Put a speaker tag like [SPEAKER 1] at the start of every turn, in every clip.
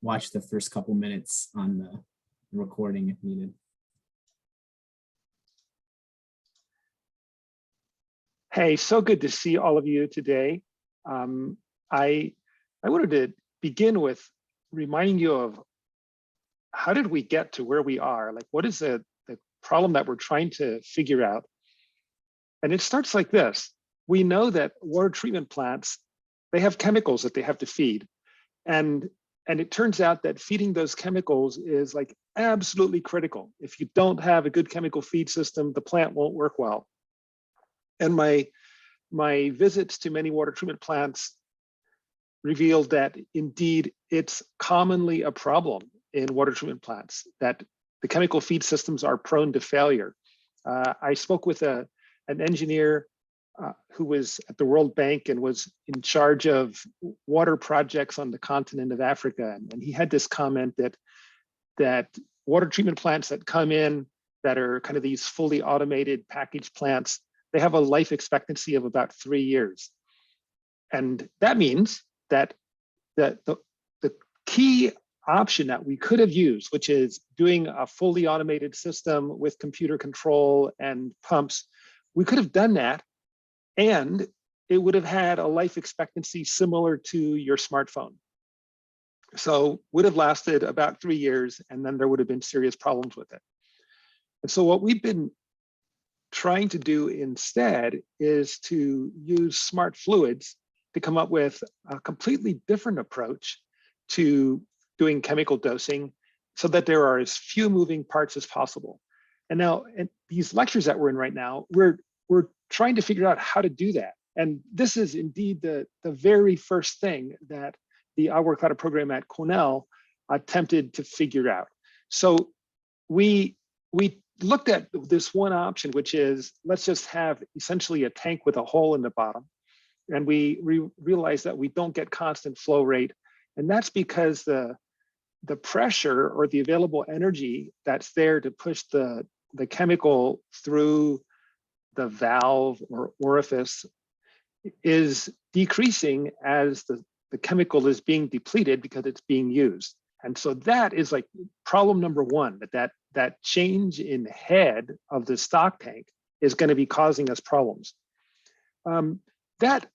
[SPEAKER 1] watch the first couple minutes on the recording if needed.
[SPEAKER 2] Hey, so good to see all of you today. I wanted to begin with reminding you of how did we get to where we are? Like, what is the problem that we're trying to figure out? And it starts like this. We know that water treatment plants, they have chemicals that they have to feed. And it turns out that feeding those chemicals is like absolutely critical. If you don't have a good chemical feed system, the plant won't work well. And my visits to many water treatment plants revealed that indeed it's commonly a problem in water treatment plants, that the chemical feed systems are prone to failure. I spoke with an engineer who was at the World Bank and was in charge of water projects on the continent of Africa. And he had this comment that water treatment plants that come in that are kind of these fully automated packaged plants, they have a life expectancy of about 3 years. And that means that the key option that we could have used, which is doing a fully automated system with computer control and pumps, we could have done that, and it would have had a life expectancy similar to your smartphone. So would have lasted about 3 years, and then there would have been serious problems with it. And so what we've been trying to do instead is to use smart fluids to come up with a completely different approach to doing chemical dosing so that there are as few moving parts as possible. And now, in these lectures that we're in right now, we're trying to figure out how to do that. And this is indeed the very first thing that the AguaClara program at Cornell attempted to figure out. So we looked at this one option, which is let's just have essentially a tank with a hole in the bottom. And we realized that we don't get constant flow rate. And that's because the pressure or the available energy that's there to push the chemical through the valve or orifice is decreasing as the chemical is being depleted because it's being used. And so that is like problem number one, that change in head of the stock tank is going to be causing us problems. That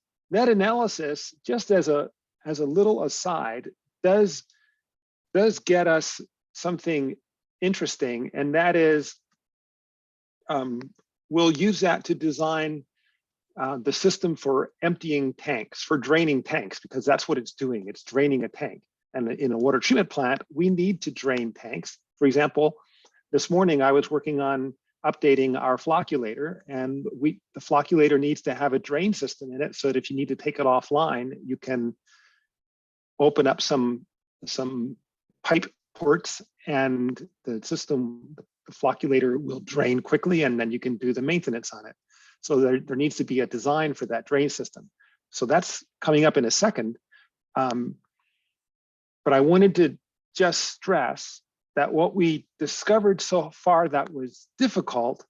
[SPEAKER 2] analysis, just as a little aside, does get us something interesting, and that is we'll use that to design the system for emptying tanks, for draining tanks, because that's what it's doing. It's draining a tank. And in a water treatment plant, we need to drain tanks. For example, this morning I was working on updating our flocculator, and the flocculator needs to have a drain system in it so that if you need to take it offline, you can open up some pipe ports and the system, the flocculator will drain quickly, and then you can do the maintenance on it. So there needs to be a design for that drain system. So that's coming up in a second. But I wanted to just stress that what we discovered so far that was difficult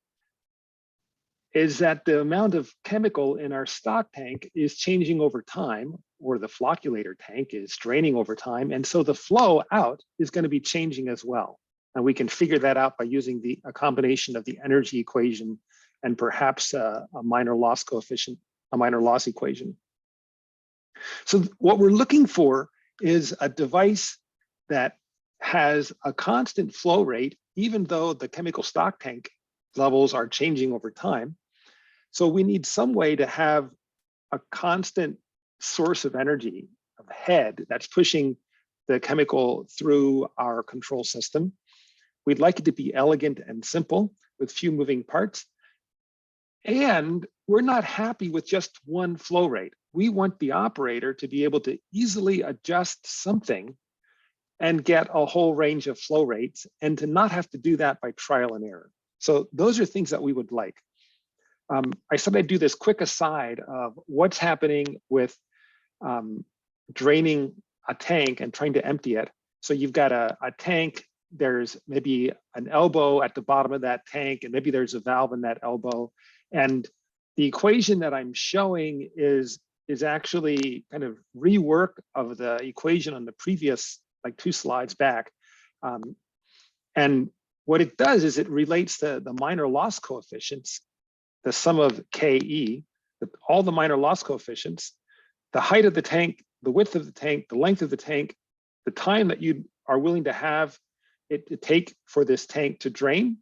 [SPEAKER 2] is that the amount of chemical in our stock tank is changing over time, or the flocculator tank is draining over time. And so the flow out is going to be changing as well. And we can figure that out by using a combination of the energy equation and perhaps a minor loss coefficient, a minor loss equation. So what we're looking for is a device that has a constant flow rate, even though the chemical stock tank levels are changing over time. So we need some way to have a constant source of energy, of head, that's pushing the chemical through our control system. We'd like it to be elegant and simple with few moving parts. And we're not happy with just one flow rate. We want the operator to be able to easily adjust something and get a whole range of flow rates, and to not have to do that by trial and error. So those are things that we would like. I said I'd do this quick aside of what's happening with draining a tank and trying to empty it. So you've got a tank, there's maybe an elbow at the bottom of that tank, and maybe there's a valve in that elbow. And the equation that I'm showing is actually kind of rework of the equation on the previous like 2 slides back. And what it does is it relates the minor loss coefficients, the sum of KE, all the minor loss coefficients, the height of the tank, the width of the tank, the length of the tank, the time that you are willing to have it to take for this tank to drain,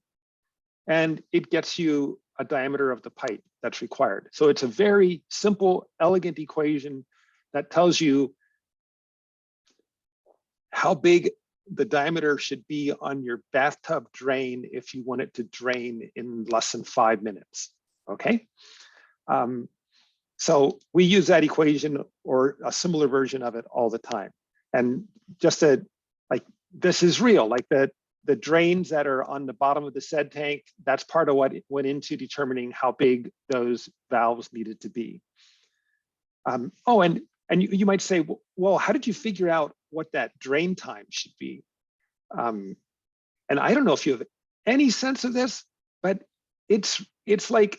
[SPEAKER 2] and it gets you a diameter of the pipe that's required. So it's a very simple, elegant equation that tells you how big the diameter should be on your bathtub drain if you want it to drain in less than 5 minutes, okay? So we use that equation or a similar version of it all the time. And just to, like, this is real, like the drains that are on the bottom of the said tank, that's part of what went into determining how big those valves needed to be. Oh, and you might say, well, how did you figure out what that drain time should be? And I don't know if you have any sense of this, but it's like,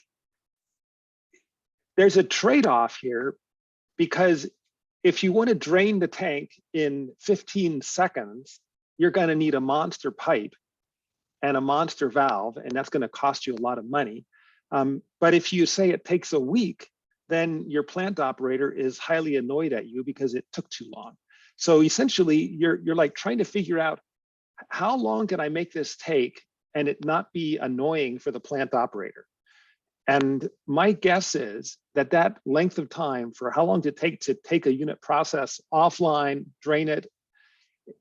[SPEAKER 2] there's a trade-off here, because if you want to drain the tank in 15 seconds, you're going to need a monster pipe and a monster valve, and that's going to cost you a lot of money. But if you say it takes a week, then your plant operator is highly annoyed at you because it took too long. So essentially, you're like trying to figure out, how long can I make this take and it not be annoying for the plant operator? And my guess is that length of time for how long to take a unit process offline, drain it,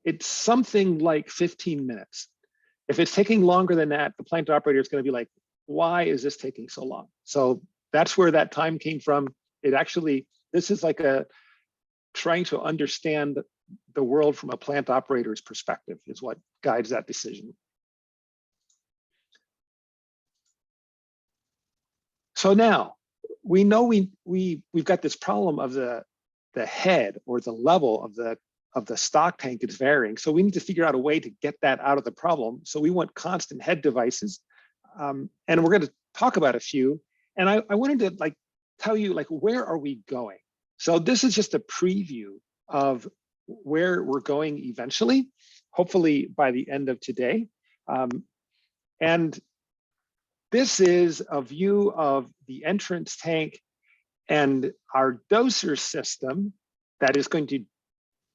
[SPEAKER 2] it's something like 15 minutes. If it's taking longer than that, the plant operator is going to be like, why is this taking so long? So that's where that time came from. It actually, this is like trying to understand the world from a plant operator's perspective is what guides that decision. So now we know we've got this problem of the head or the level of the stock tank is varying. So we need to figure out a way to get that out of the problem. So we want constant head devices. And we're going to talk about a few. And I wanted to tell you, where are we going? So this is just a preview of where we're going eventually, hopefully by the end of today. And this is a view of the entrance tank and our doser system that is going to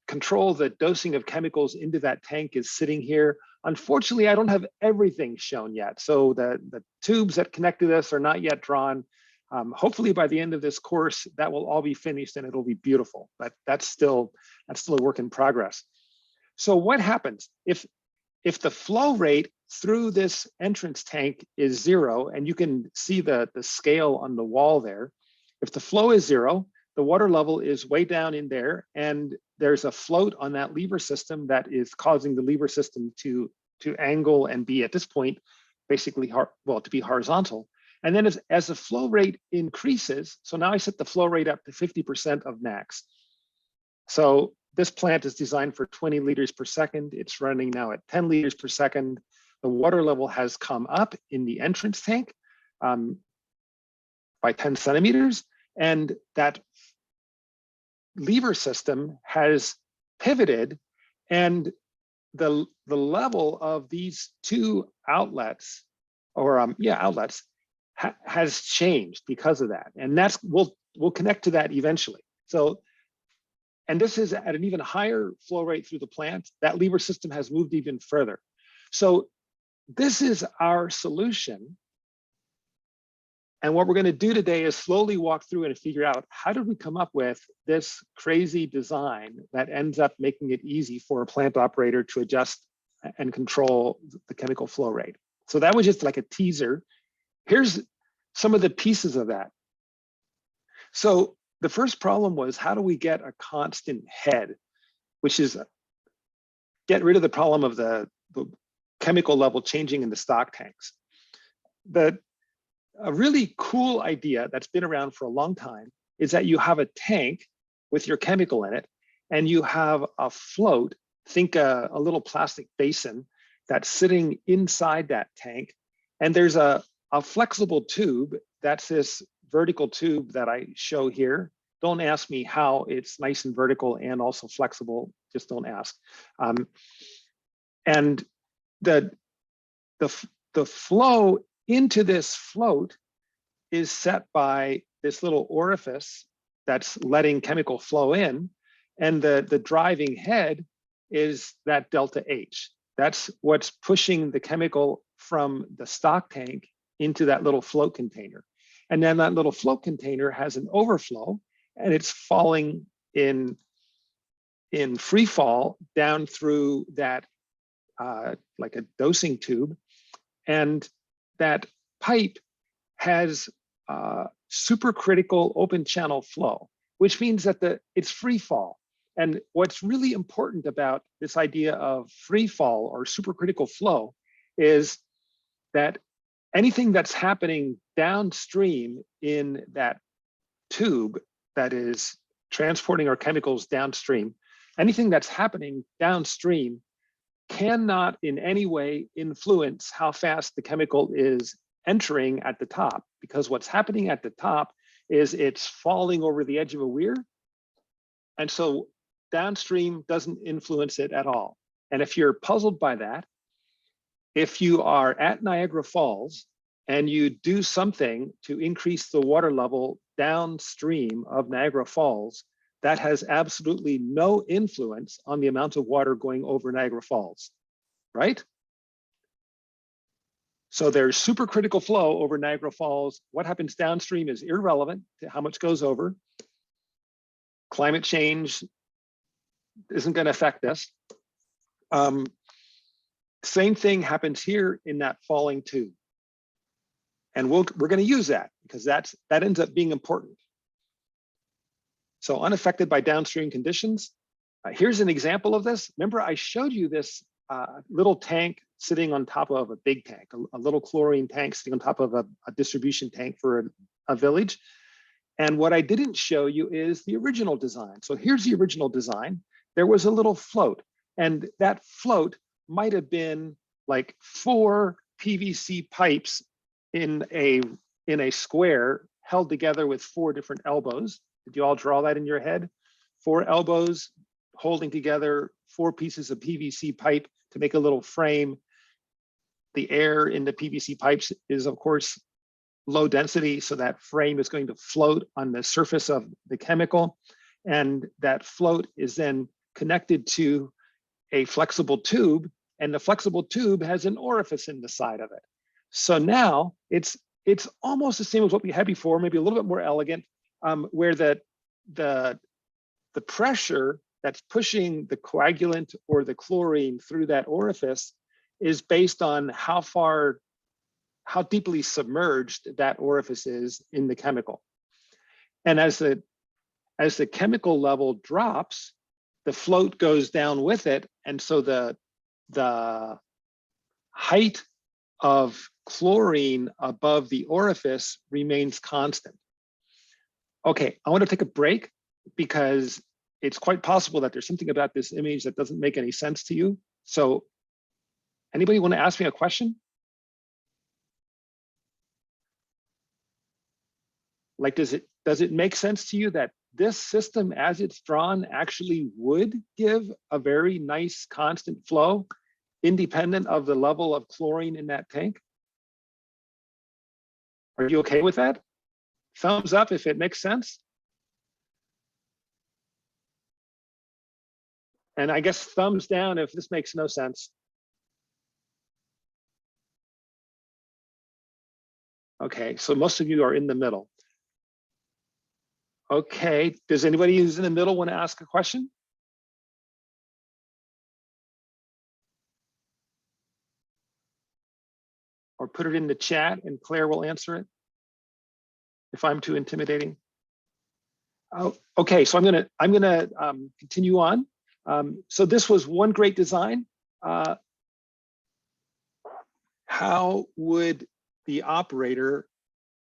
[SPEAKER 2] control the dosing of chemicals into that tank is sitting here. Unfortunately, I don't have everything shown yet. So the tubes that connect to this are not yet drawn. Hopefully by the end of this course, that will all be finished and it'll be beautiful, but that's still a work in progress. So what happens if the flow rate through this entrance tank is 0, and you can see the scale on the wall there, if the flow is 0, the water level is way down in there, and there's a float on that lever system that is causing the lever system to angle and be, at this point, basically, to be horizontal. And then as the flow rate increases, so now I set the flow rate up to 50% of max. So this plant is designed for 20 liters per second. It's running now at 10 liters per second. The water level has come up in the entrance tank by 10 centimeters. And that lever system has pivoted, and the level of these two outlets, or outlets, has changed because of that. And that's, we'll connect to that eventually. So, and this is at an even higher flow rate through the plant. That lever system has moved even further. So this is our solution. And what we're going to do today is slowly walk through and figure out, how did we come up with this crazy design that ends up making it easy for a plant operator to adjust and control the chemical flow rate. So that was just like a teaser. Here's some of the pieces of that. So the first problem was, how do we get a constant head, which is get rid of the problem of the chemical level changing in the stock tanks. A really cool idea that's been around for a long time is that you have a tank with your chemical in it, and you have a float, think a little plastic basin that's sitting inside that tank. And there's a flexible tube, that's this vertical tube that I show here. Don't ask me how it's nice and vertical and also flexible. Just don't ask. And the flow into this float is set by this little orifice that's letting chemical flow in. And the driving head is that delta H. That's what's pushing the chemical from the stock tank into that little float container. And then that little float container has an overflow, and it's falling in free fall down through that like a dosing tube. And that pipe has supercritical open channel flow, which means that it's free fall. And what's really important about this idea of free fall or supercritical flow is that anything that's happening downstream in that tube that is transporting our chemicals downstream, anything that's happening downstream cannot in any way influence how fast the chemical is entering at the top, because what's happening at the top is it's falling over the edge of a weir. And so downstream doesn't influence it at all. And if you're puzzled by that, if you are at Niagara Falls and you do something to increase the water level downstream of Niagara Falls, that has absolutely no influence on the amount of water going over Niagara Falls, right? So there's supercritical flow over Niagara Falls. What happens downstream is irrelevant to how much goes over. Climate change isn't going to affect us. Same thing happens here in that falling tube. And we're going to use that because that ends up being important. So unaffected by downstream conditions. Here's an example of this. Remember, I showed you this little tank sitting on top of a big tank, a little chlorine tank sitting on top of a distribution tank for a village. And what I didn't show you is the original design. So here's the original design. There was a little float, and that float might have been like 4 PVC pipes in a square held together with 4 different elbows. Did you all draw that in your head? 4 elbows holding together 4 pieces of PVC pipe to make a little frame. The air in the PVC pipes is, of course, low density, so that frame is going to float on the surface of the chemical. And that float is then connected to a flexible tube, and the flexible tube has an orifice in the side of it. So now it's almost the same as what we had before, maybe a little bit more elegant, where the pressure that's pushing the coagulant or the chlorine through that orifice is based on how deeply submerged that orifice is in the chemical. And as the chemical level drops, the float goes down with it. And so the height of chlorine above the orifice remains constant. Okay, I want to take a break because it's quite possible that there's something about this image that doesn't make any sense to you. So anybody want to ask me a question? Like, does it make sense to you that this system as it's drawn actually would give a very nice constant flow independent of the level of chlorine in that tank? Are you okay with that? Thumbs up if it makes sense. And I guess thumbs down if this makes no sense. Okay, so most of you are in the middle. Okay, does anybody who's in the middle want to ask a question? Or put it in the chat and Claire will answer it if I'm too intimidating. Oh, okay, so I'm gonna continue on. So this was one great design. How would the operator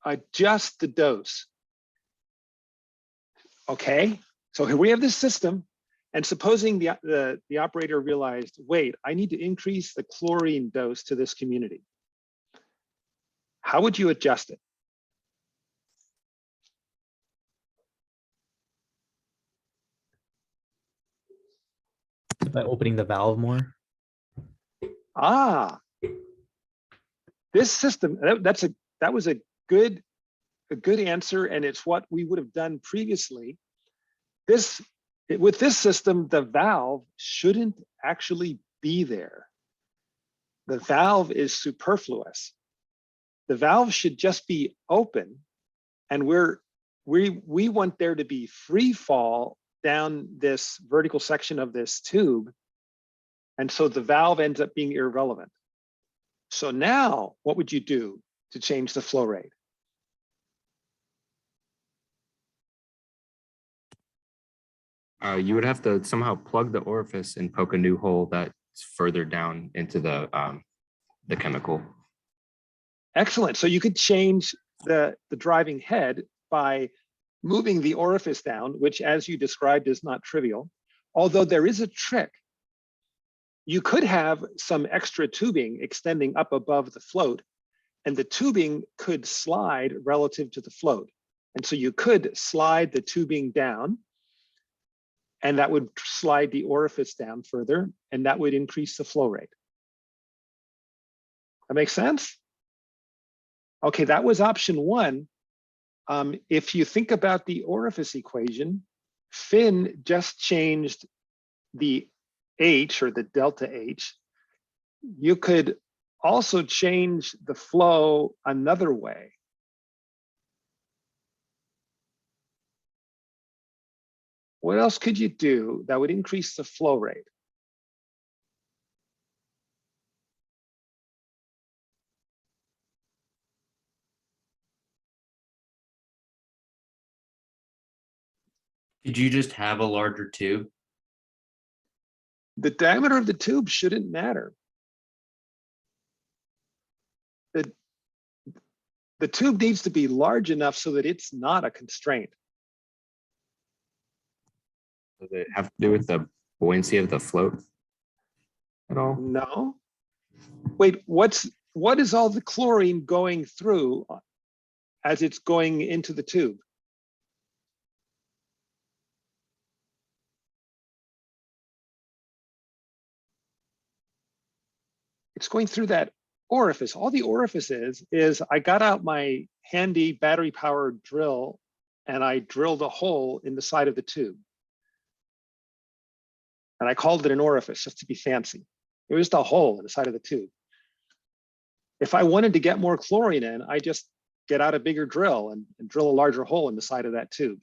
[SPEAKER 2] adjust the dose? Okay, so here we have this system, and supposing the operator realized, wait, I need to increase the chlorine dose to this community. How would you adjust it?
[SPEAKER 3] By opening the valve more.
[SPEAKER 2] Ah, this system, that was a good answer, and it's what we would have done previously. With this system, the valve shouldn't actually be there. The valve is superfluous. The valve should just be open, and we want there to be free fall down this vertical section of this tube, and so the valve ends up being irrelevant. So now, what would you do to change the flow rate?
[SPEAKER 4] You would have to somehow plug the orifice and poke a new hole that's further down into the chemical.
[SPEAKER 2] Excellent. So you could change the driving head by moving the orifice down, which, as you described, is not trivial. Although there is a trick. You could have some extra tubing extending up above the float, and the tubing could slide relative to the float. And so you could slide the tubing down, and that would slide the orifice down further, and that would increase the flow rate. That makes sense? Okay, that was option one. If you think about the orifice equation, Finn just changed the H, or the delta H. You could also change the flow another way. What else could you do that would increase the flow rate?
[SPEAKER 5] Could you just have a larger tube?
[SPEAKER 2] The diameter of the tube shouldn't matter. The tube needs to be large enough so that it's not a constraint.
[SPEAKER 4] Does it have to do with the buoyancy of the float at all?
[SPEAKER 2] No. Wait, what is all the chlorine going through as it's going into the tube? It's going through that orifice. All the orifice is I got out my handy battery powered drill and I drilled a hole in the side of the tube. And I called it an orifice just to be fancy. It was just a hole in the side of the tube. If I wanted to get more chlorine in, I just get out a bigger drill and drill a larger hole in the side of that tube.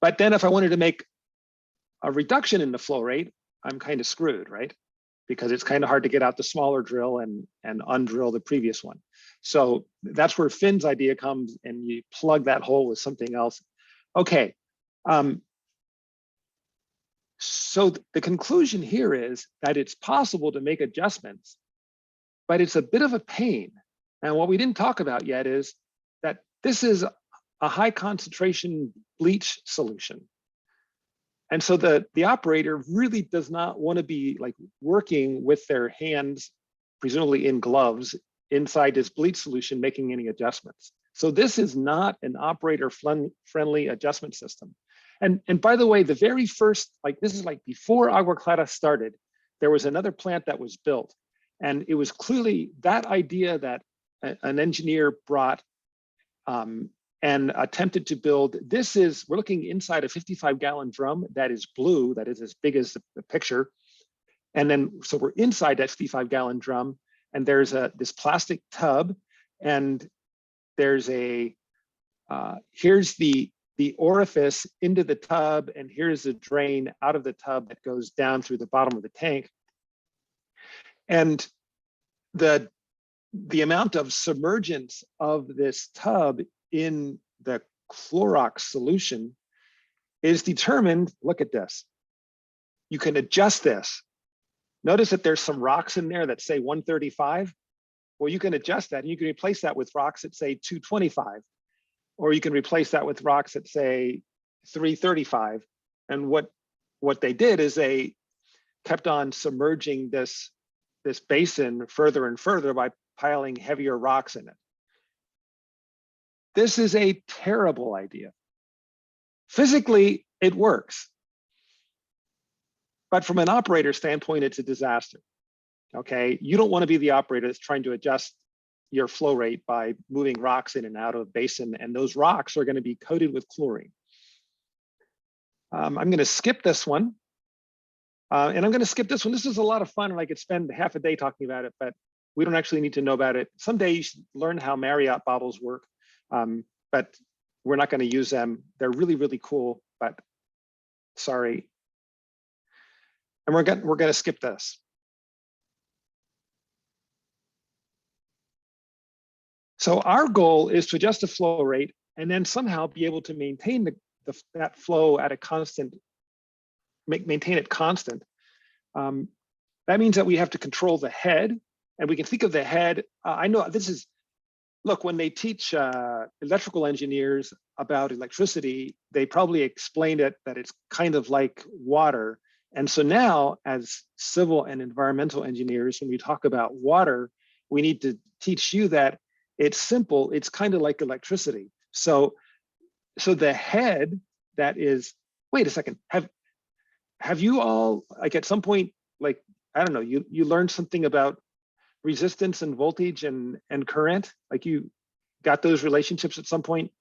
[SPEAKER 2] But then if I wanted to make a reduction in the flow rate, I'm kind of screwed, right? Because it's kind of hard to get out the smaller drill and undrill the previous one. So that's where Finn's idea comes, and you plug that hole with something else. Okay. So the conclusion here is that it's possible to make adjustments, but it's a bit of a pain. And what we didn't talk about yet is that this is a high concentration bleach solution. And so the operator really does not want to be like working with their hands, presumably in gloves, inside this bleach solution, making any adjustments. So this is not an operator friendly adjustment system. And by the way, the very first, this is like before AguaClara started, there was another plant that was built. And it was clearly that idea that an engineer brought and attempted to build. We're looking inside a 55-gallon drum that is blue, that is as big as the picture. And then, so we're inside that 55-gallon drum, and there's this plastic tub, and there's here's the orifice into the tub, and here's the drain out of the tub that goes down through the bottom of the tank. And the amount of submergence of this tub in the Clorox solution is determined, look at this. You can adjust this. Notice that there's some rocks in there that say 135. Well, you can adjust that, and you can replace that with rocks that say 225. Or you can replace that with rocks that say 335. And what they did is they kept on submerging this basin further and further by piling heavier rocks in it. This is a terrible idea. Physically, it works. but from an operator standpoint, it's a disaster. Okay, you don't want to be the operator that's trying to adjust your flow rate by moving rocks in and out of a basin, and those rocks are going to be coated with chlorine. I'm going to skip this one. And I'm going to skip this one. This is a lot of fun, and I could spend half a day talking about it, but we don't actually need to know about it. Someday you should learn how Marriott bottles work, but we're not going to use them. They're really, really cool, but sorry. And we're going to skip this. So our goal is to adjust the flow rate and then somehow be able to maintain that flow at a constant, maintain it constant. That means that we have to control the head, and we can think of the head. I know this is, look, when they teach electrical engineers about electricity, they probably explained it that it's kind of like water. And so now as civil and environmental engineers, when we talk about water, we need to teach you that it's simple. It's kind of like electricity. So the head that is, wait a second, have you all, like at some point, like, I don't know, you learned something about resistance and voltage and current? Like you got those relationships at some point?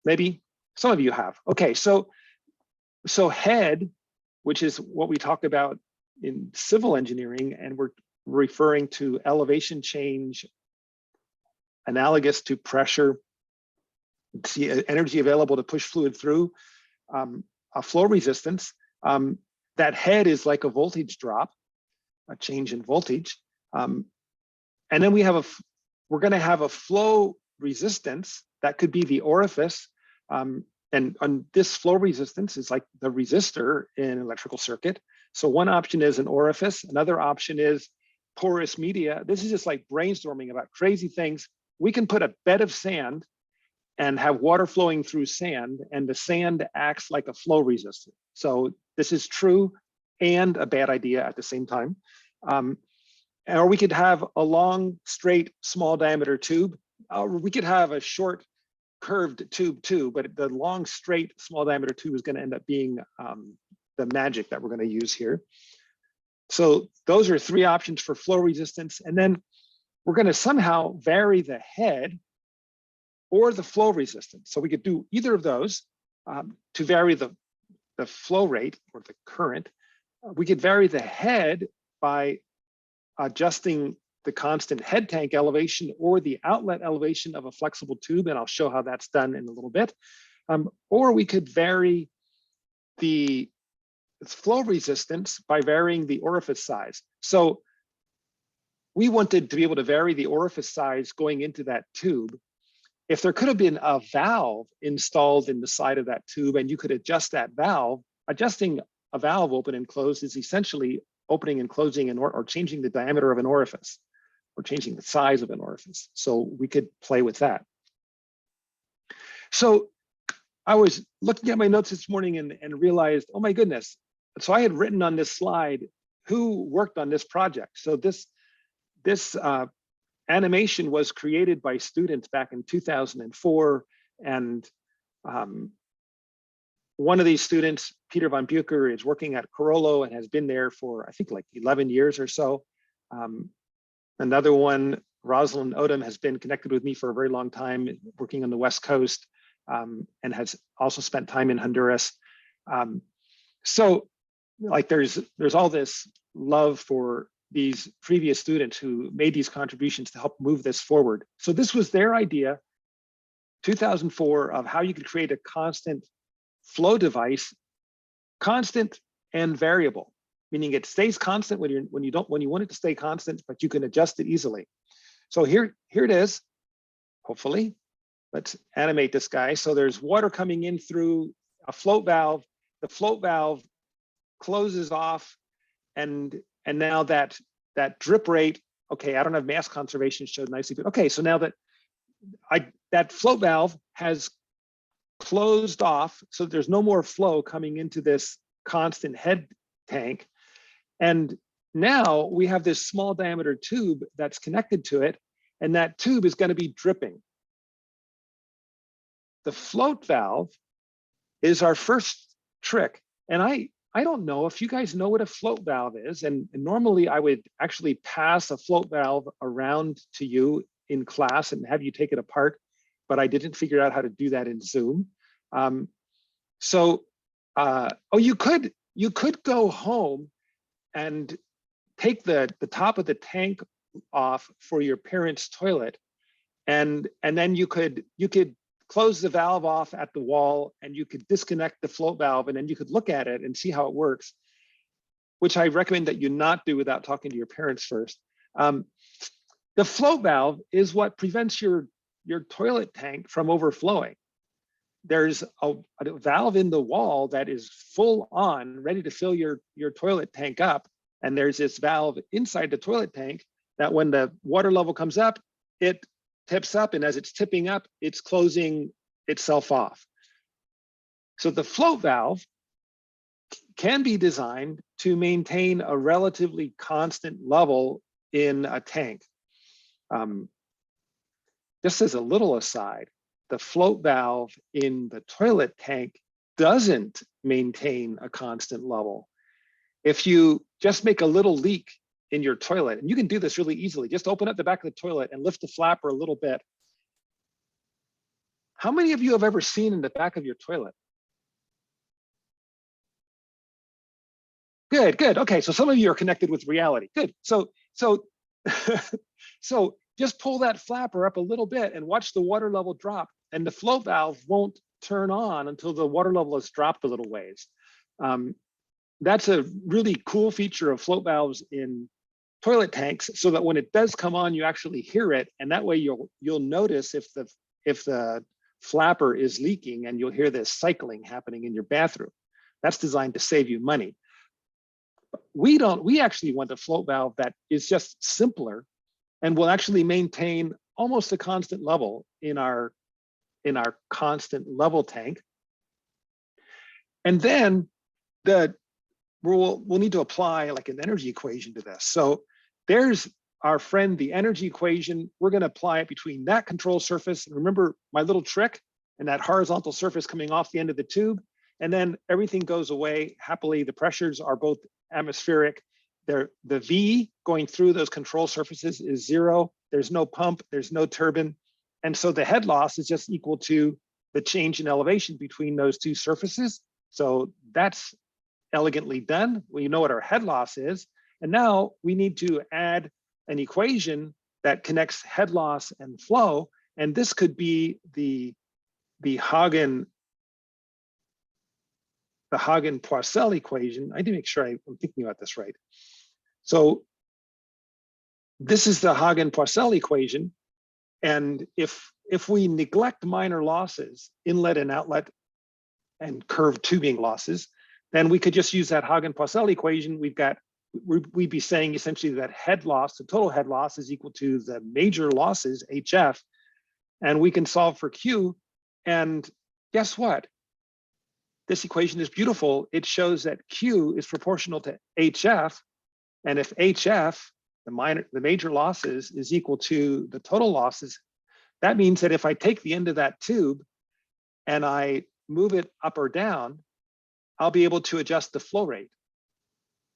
[SPEAKER 2] Maybe some of you have. Okay, so head, which is what we talk about in civil engineering, and we're referring to elevation change analogous to pressure, see energy available to push fluid through, a flow resistance. That head is like a voltage drop, a change in voltage. And then we're going to have a flow resistance that could be the orifice. And on this flow resistance is like the resistor in an electrical circuit. So one option is an orifice. Another option is porous media. This is just like brainstorming about crazy things. We can put a bed of sand and have water flowing through sand, and the sand acts like a flow resistor. So this is true and a bad idea at the same time. Or we could have a long, straight, small diameter tube. Or we could have a short, curved tube too, but the long, straight, small diameter tube is going to end up being the magic that we're going to use here. So those are three options for flow resistance. And then we're going to somehow vary the head or the flow resistance. So we could do either of those to vary the flow rate or the current. We could vary the head by adjusting the constant head tank elevation or the outlet elevation of a flexible tube, and I'll show how that's done in a little bit. Or we could vary the flow resistance by varying the orifice size. So we wanted to be able to vary the orifice size going into that tube. If there could have been a valve installed in the side of that tube and you could adjust that valve, adjusting a valve open and close is essentially opening and closing or changing the diameter of an orifice or changing the size of an orifice. So we could play with that. So I was looking at my notes this morning and realized, oh my goodness. So I had written on this slide who worked on this project. So this animation was created by students back in 2004. And one of these students, Peter Von Bucher, is working at Carollo and has been there for, I think, like 11 years or so. Another one, Rosalind Odom, has been connected with me for a very long time, working on the West Coast, and has also spent time in Honduras. So like there's all this love for these previous students who made these contributions to help move this forward. So this was their idea, 2004, of how you could create a constant flow device, constant and variable, meaning it stays constant when you want it to stay constant, but you can adjust it easily. So here it is, hopefully. Let's animate this guy. So there's water coming in through a float valve. The float valve closes off, and now that drip rate, okay, I don't have mass conservation showed nicely, but okay, so now that float valve has closed off, so there's no more flow coming into this constant head tank. And now we have this small diameter tube that's connected to it, and that tube is going to be dripping. The float valve is our first trick. And I don't know if you guys know what a float valve is, and normally I would actually pass a float valve around to you in class and have you take it apart, but I didn't figure out how to do that in Zoom. Oh, you could go home and take the top of the tank off for your parents' toilet, and then you could close the valve off at the wall, and you could disconnect the float valve, and then you could look at it and see how it works, which I recommend that you not do without talking to your parents first. The float valve is what prevents your toilet tank from overflowing. There's a valve in the wall that is full on, ready to fill your toilet tank up. And there's this valve inside the toilet tank that when the water level comes up, it tips up, and as it's tipping up, it's closing itself off. So the float valve can be designed to maintain a relatively constant level in a tank. Just as a little aside, the float valve in the toilet tank doesn't maintain a constant level. If you just make a little leak in your toilet, and you can do this really easily, just open up the back of the toilet and lift the flapper a little bit. How many of you have ever seen in the back of your toilet? Good, good. Okay, so some of you are connected with reality. Good. So just pull that flapper up a little bit and watch the water level drop, and the float valve won't turn on until the water level has dropped a little ways. That's a really cool feature of float valves in toilet tanks, so that when it does come on, you actually hear it, and that way you'll notice if the flapper is leaking, and you'll hear this cycling happening in your bathroom. That's designed to save you money. We actually want a float valve that is just simpler and will actually maintain almost a constant level in our constant level tank. And then we'll need to apply like an energy equation to this. So there's our friend, the energy equation. We're going to apply it between that control surface. And remember my little trick, and that horizontal surface coming off the end of the tube. And then everything goes away happily. The pressures are both atmospheric. The V going through those control surfaces is 0. There's no pump, there's no turbine. And so the head loss is just equal to the change in elevation between those two surfaces. So that's elegantly done. We know what our head loss is. And now we need to add an equation that connects head loss and flow. And this could be the Hagen-Poiseuille equation. I need to make sure I'm thinking about this right. So this is the Hagen-Poiseuille equation. And if we neglect minor losses, inlet and outlet and curved tubing losses, then we could just use that Hagen-Poiseuille equation. We'd be saying essentially that head loss, the total head loss, is equal to the major losses, HF, and we can solve for Q. And guess what? This equation is beautiful. It shows that Q is proportional to HF, and if HF, the major losses, is equal to the total losses, that means that if I take the end of that tube and I move it up or down, I'll be able to adjust the flow rate,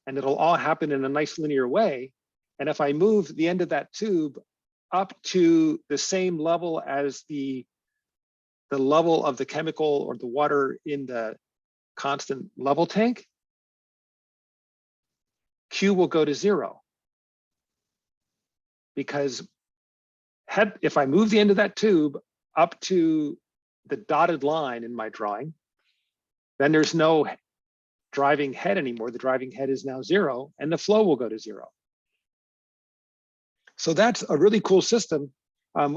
[SPEAKER 2] and it'll all happen in a nice linear way. And if I move the end of that tube up to the same level as the level of the chemical or the water in the constant level tank, Q will go to 0. Because if I move the end of that tube up to the dotted line in my drawing, then there's no driving head anymore. The driving head is now 0, and the flow will go to 0. So that's a really cool system.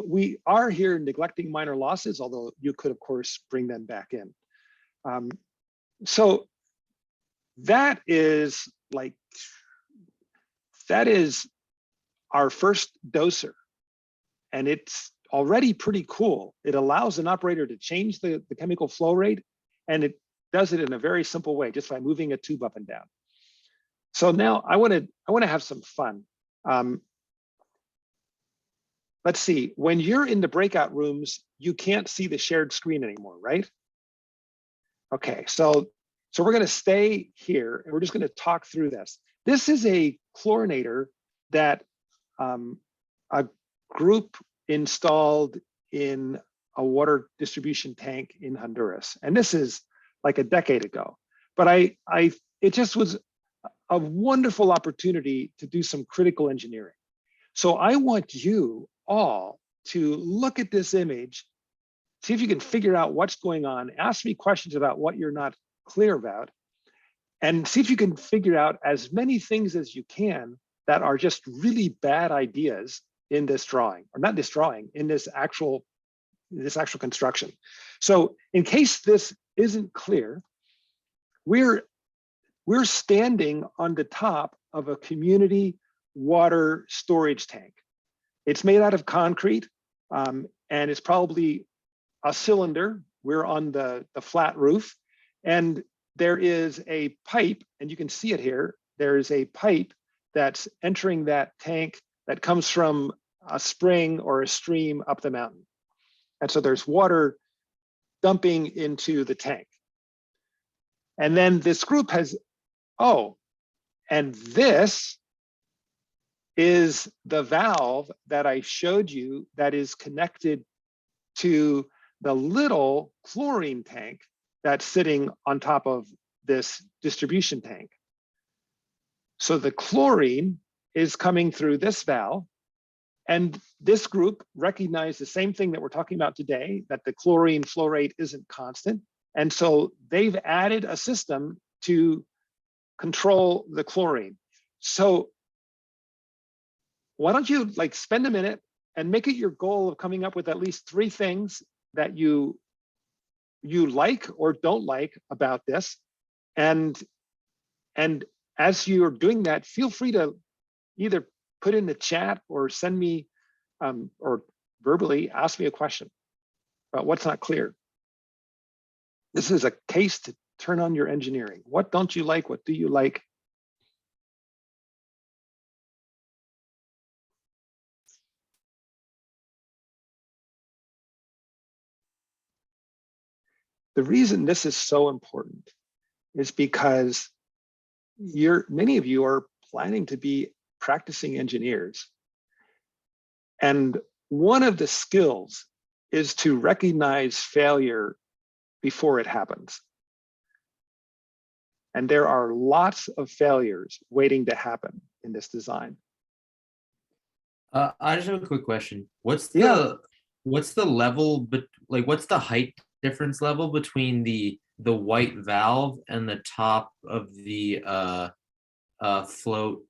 [SPEAKER 2] We are here neglecting minor losses, although you could, of course, bring them back in. So that is our first doser, and it's already pretty cool. It allows an operator to change the chemical flow rate, and it does it in a very simple way, just by moving a tube up and down. So now I want to have some fun. Let's see, when you're in the breakout rooms, you can't see the shared screen anymore, right? Okay, so So we're going to stay here and we're just going to talk through this. This is a chlorinator that a group installed in a water distribution tank in Honduras. And this is like a decade ago. But it just was a wonderful opportunity to do some critical engineering. So I want you all to look at this image, see if you can figure out what's going on, ask me questions about what you're not clear about, and see if you can figure out as many things as you can that are just really bad ideas in this drawing, or not this drawing, in this actual construction. So in case this isn't clear, we're standing on the top of a community water storage tank. It's made out of concrete, and it's probably a cylinder. We're on the flat roof, and there is a pipe, and you can see it here. There is a pipe that's entering that tank that comes from a spring or a stream up the mountain. And so there's water dumping into the tank. And then this group has, and this is the valve that I showed you that is connected to the little chlorine tank that's sitting on top of this distribution tank. So the chlorine is coming through this valve, and this group recognized the same thing that we're talking about today, that the chlorine flow rate isn't constant. And so they've added a system to control the chlorine. So why don't you spend a minute and make it your goal of coming up with at least 3 things that you like or don't like about this. And as you're doing that, feel free to either put in the chat or send me or verbally ask me a question about what's not clear. This is a case to turn on your engineering. What don't you like? What do you like? The reason this is so important is because many of you are planning to be practicing engineers. And one of the skills is to recognize failure before it happens. And there are lots of failures waiting to happen in this design.
[SPEAKER 5] I just have a quick question. What's the level, but what's the height difference level between the white valve and the top of the float,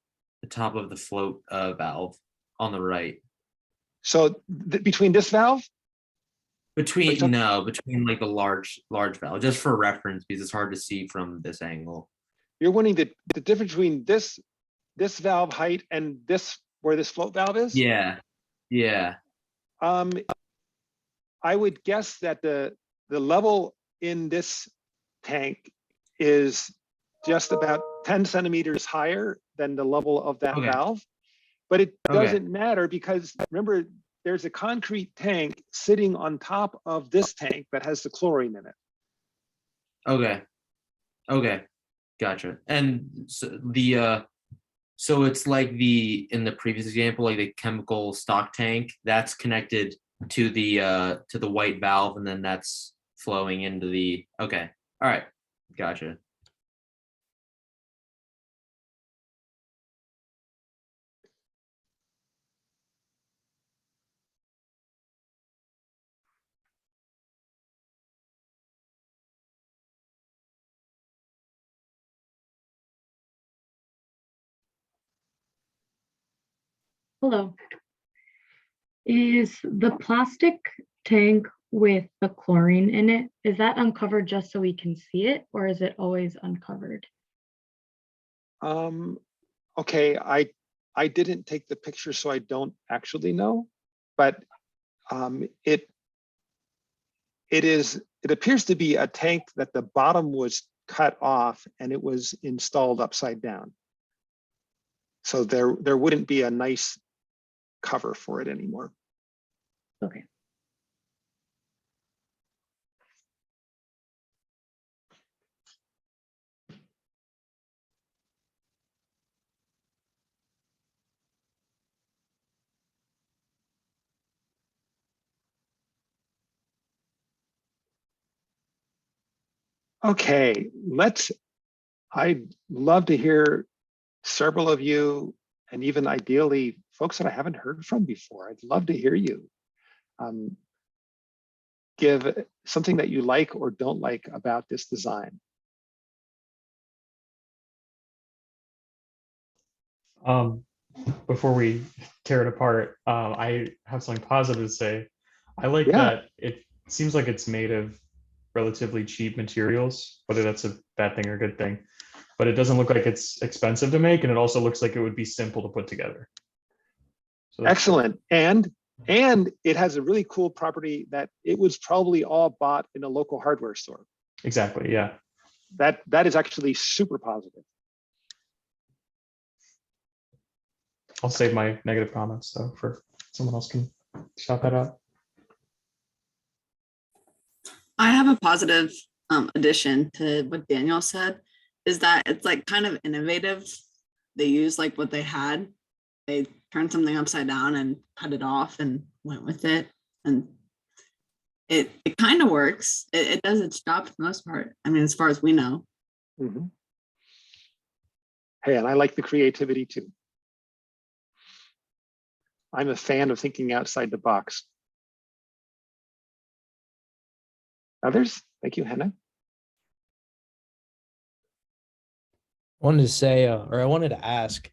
[SPEAKER 5] valve on the right?
[SPEAKER 2] So between this valve?
[SPEAKER 5] Between the large valve, just for reference, because it's hard to see from this angle.
[SPEAKER 2] You're wanting the difference between this valve height and this, where this float valve is?
[SPEAKER 5] Yeah.
[SPEAKER 2] I would guess that the level in this tank is just about 10 centimeters higher than the level of that valve. But it doesn't matter, because remember, there's a concrete tank sitting on top of this tank that has the chlorine in it.
[SPEAKER 5] Okay. Gotcha. And so so it's like in the previous example, like the chemical stock tank that's connected to the white valve, and then that's flowing into the, okay. All right. Gotcha.
[SPEAKER 3] Hello. Is the plastic tank with the chlorine in it, is that uncovered just so we can see it, or is it always uncovered?
[SPEAKER 2] Okay, I didn't take the picture, so I don't actually know, but it appears to be a tank that the bottom was cut off and it was installed upside down. So there wouldn't be a nice cover for it anymore.
[SPEAKER 3] Okay.
[SPEAKER 2] Okay, I'd love to hear several of you, and even ideally folks that I haven't heard from before. I'd love to hear you. Give something that you like or don't like about this design.
[SPEAKER 6] Before we tear it apart, I have something positive to say. I like
[SPEAKER 2] Yeah.
[SPEAKER 6] that it seems like it's made of relatively cheap materials, whether that's a bad thing or a good thing. But it doesn't look like it's expensive to make, and it also looks like it would be simple to put together. So that's cool.
[SPEAKER 2] Excellent. And it has a really cool property that it was probably all bought in a local hardware store.
[SPEAKER 6] Exactly. Yeah.
[SPEAKER 2] That is actually super positive.
[SPEAKER 6] I'll save my negative comments though for someone else can shout that out.
[SPEAKER 7] I have a positive addition to what Daniel said, is that it's like kind of innovative. They used like what they had. They turned something upside down and cut it off and went with it. And it kind of works. It does its job for the most part. I mean, as far as we know.
[SPEAKER 2] Mhm. Hey, and I like the creativity too. I'm a fan of thinking outside the box. Others? Thank you, Hannah.
[SPEAKER 8] Wanted to say, or I wanted to ask,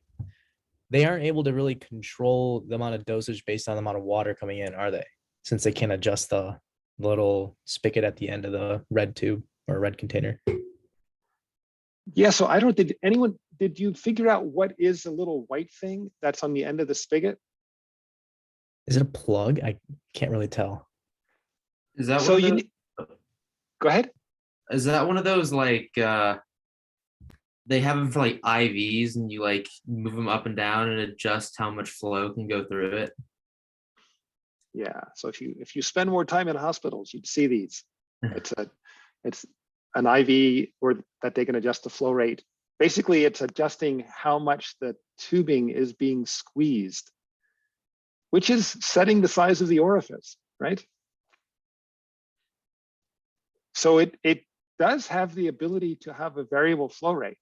[SPEAKER 8] they aren't able to really control the amount of dosage based on the amount of water coming in, are they? Since they can't adjust the little spigot at the end of the red tube or red container.
[SPEAKER 2] Yeah, so I don't, did you figure out what is the little white thing that's on the end of the spigot?
[SPEAKER 8] Is it a plug? I can't really tell.
[SPEAKER 5] Is that
[SPEAKER 2] So
[SPEAKER 5] one of
[SPEAKER 2] you
[SPEAKER 5] those,
[SPEAKER 2] need, go ahead.
[SPEAKER 5] is that one of those like they have them for like IVs and you like move them up and down and adjust how much flow can go through it?
[SPEAKER 2] Yeah, so if you spend more time in hospitals, you'd see these. It's an IV or that they can adjust the flow rate. Basically, it's adjusting how much the tubing is being squeezed, which is setting the size of the orifice, right? So it does have the ability to have a variable flow rate.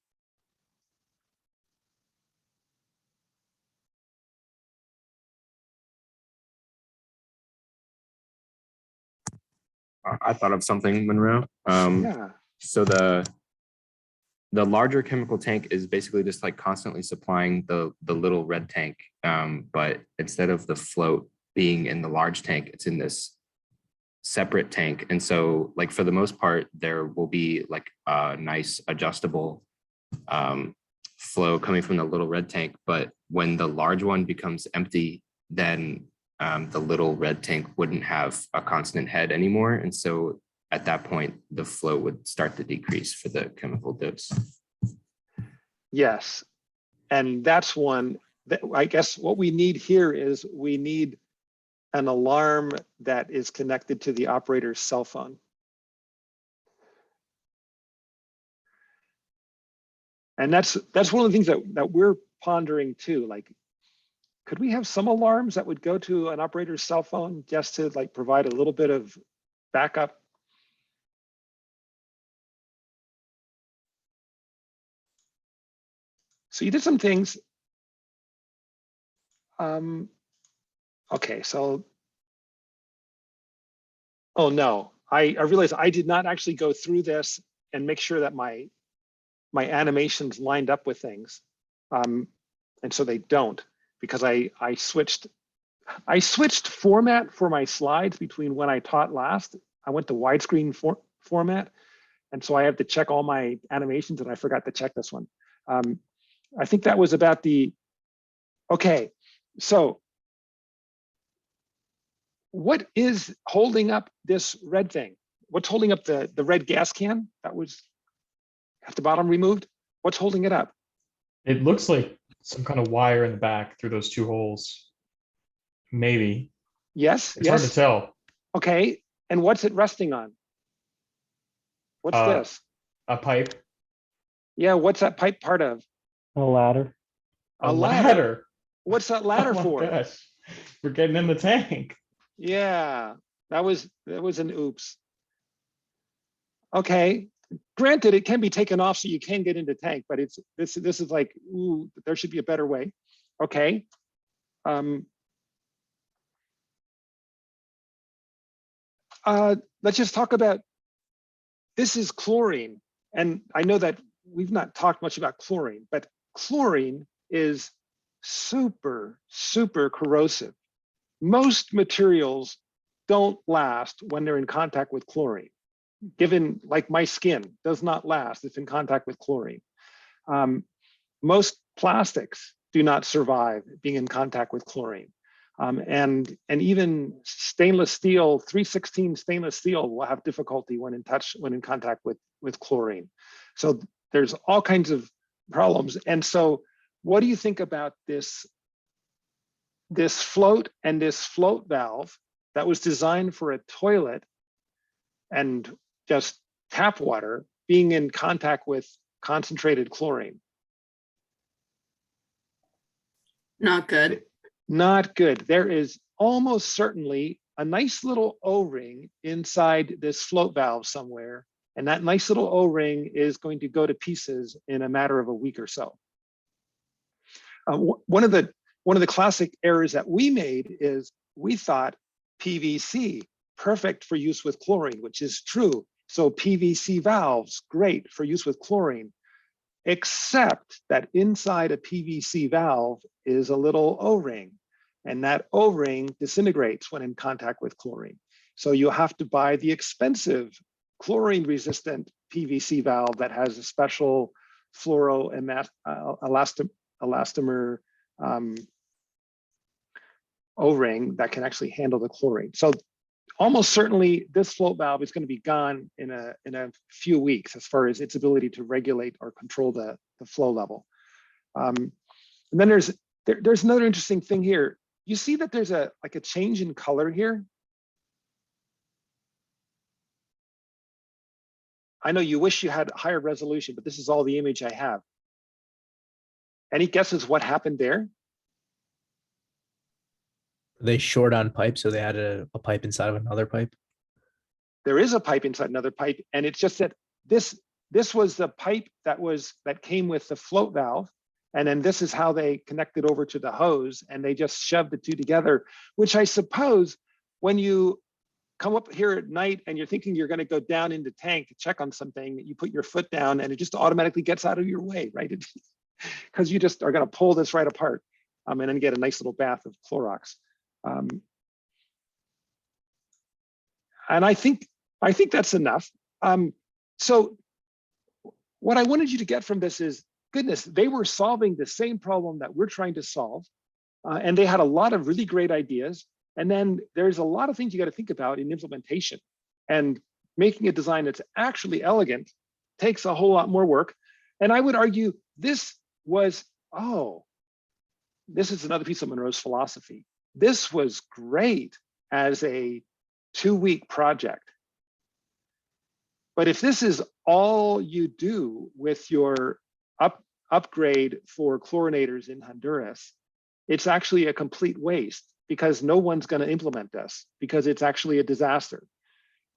[SPEAKER 4] I thought of something, Monroe.
[SPEAKER 2] Yeah.
[SPEAKER 4] So the larger chemical tank is basically just like constantly supplying the little red tank, but instead of the float being in the large tank, it's in this separate tank. And so like for the most part, there will be like a nice adjustable flow coming from the little red tank. But when the large one becomes empty, then the little red tank wouldn't have a constant head anymore. And so at that point, the flow would start to decrease for the chemical dose.
[SPEAKER 2] Yes. And that's one that I guess what we need here is we need an alarm that is connected to the operator's cell phone. And that's one of the things that we're pondering too. Like, could we have some alarms that would go to an operator's cell phone just to like provide a little bit of backup? So you did some things. Okay, so, oh no, I realized I did not actually go through this and make sure that my animations lined up with things. And so they don't, because I switched format for my slides between when I taught last. I went to widescreen format. And so I have to check all my animations and I forgot to check this one. I think that was about okay, so what is holding up this red thing? What's holding up the red gas can that was at the bottom removed? What's holding it up?
[SPEAKER 6] It looks like some kind of wire in the back through those two holes. Maybe.
[SPEAKER 2] Yes,
[SPEAKER 6] It's
[SPEAKER 2] yes.
[SPEAKER 6] hard to tell.
[SPEAKER 2] Okay, and what's it resting on? What's this?
[SPEAKER 6] A pipe.
[SPEAKER 2] Yeah, what's that pipe part of?
[SPEAKER 9] A ladder.
[SPEAKER 2] A ladder.
[SPEAKER 6] Ladder.
[SPEAKER 2] What's that ladder
[SPEAKER 6] Oh my
[SPEAKER 2] for?
[SPEAKER 6] gosh. We're getting in the tank.
[SPEAKER 2] Yeah, that was an oops. Okay, Granted, it can be taken off so you can get into tank, but it's this is like, ooh, there should be a better way. Okay. Let's just talk about, this is chlorine. And I know that we've not talked much about chlorine, but chlorine is super, super corrosive. Most materials don't last when they're in contact with chlorine. Given, like my skin does not last if in contact with chlorine. Most plastics do not survive being in contact with chlorine. And even stainless steel, 316 stainless steel will have difficulty when in contact with chlorine. So there's all kinds of problems. And so what do you think about this float and this float valve that was designed for a toilet and just tap water being in contact with concentrated chlorine?
[SPEAKER 7] Not good.
[SPEAKER 2] Not good. There is almost certainly a nice little O-ring inside this float valve somewhere, and that nice little O-ring is going to go to pieces in a matter of a week or so. One of the classic errors that we made is we thought PVC, perfect for use with chlorine, which is true. So PVC valves, great for use with chlorine, except that inside a PVC valve is a little O-ring, and that O-ring disintegrates when in contact with chlorine. So you have to buy the expensive chlorine-resistant PVC valve that has a special elastomer O-ring that can actually handle the chlorine. So almost certainly this float valve is going to be gone in a few weeks as far as its ability to regulate or control the flow level. And then there's another interesting thing here. You see that there's a change in color here. I know you wish you had higher resolution, but this is all the image I have. Any guesses what happened there?
[SPEAKER 8] They short on pipe, so they added a pipe inside of another pipe.
[SPEAKER 2] There is a pipe inside another pipe, and it's just that this was the pipe that came with the float valve, and then this is how they connected over to the hose, and they just shoved the two together, which I suppose when you come up here at night and you're thinking you're going to go down into tank to check on something, you put your foot down and it just automatically gets out of your way, right? Because you just are going to pull this right apart and then get a nice little bath of Clorox. And I think that's enough. So what I wanted you to get from this is, goodness, they were solving the same problem that we're trying to solve. And they had a lot of really great ideas. And then there's a lot of things you got to think about in implementation. And making a design that's actually elegant takes a whole lot more work. And I would argue this was, this is another piece of Monroe's philosophy. This was great as a 2-week project. But if this is all you do with your upgrade for chlorinators in Honduras, it's actually a complete waste because no one's going to implement this because it's actually a disaster.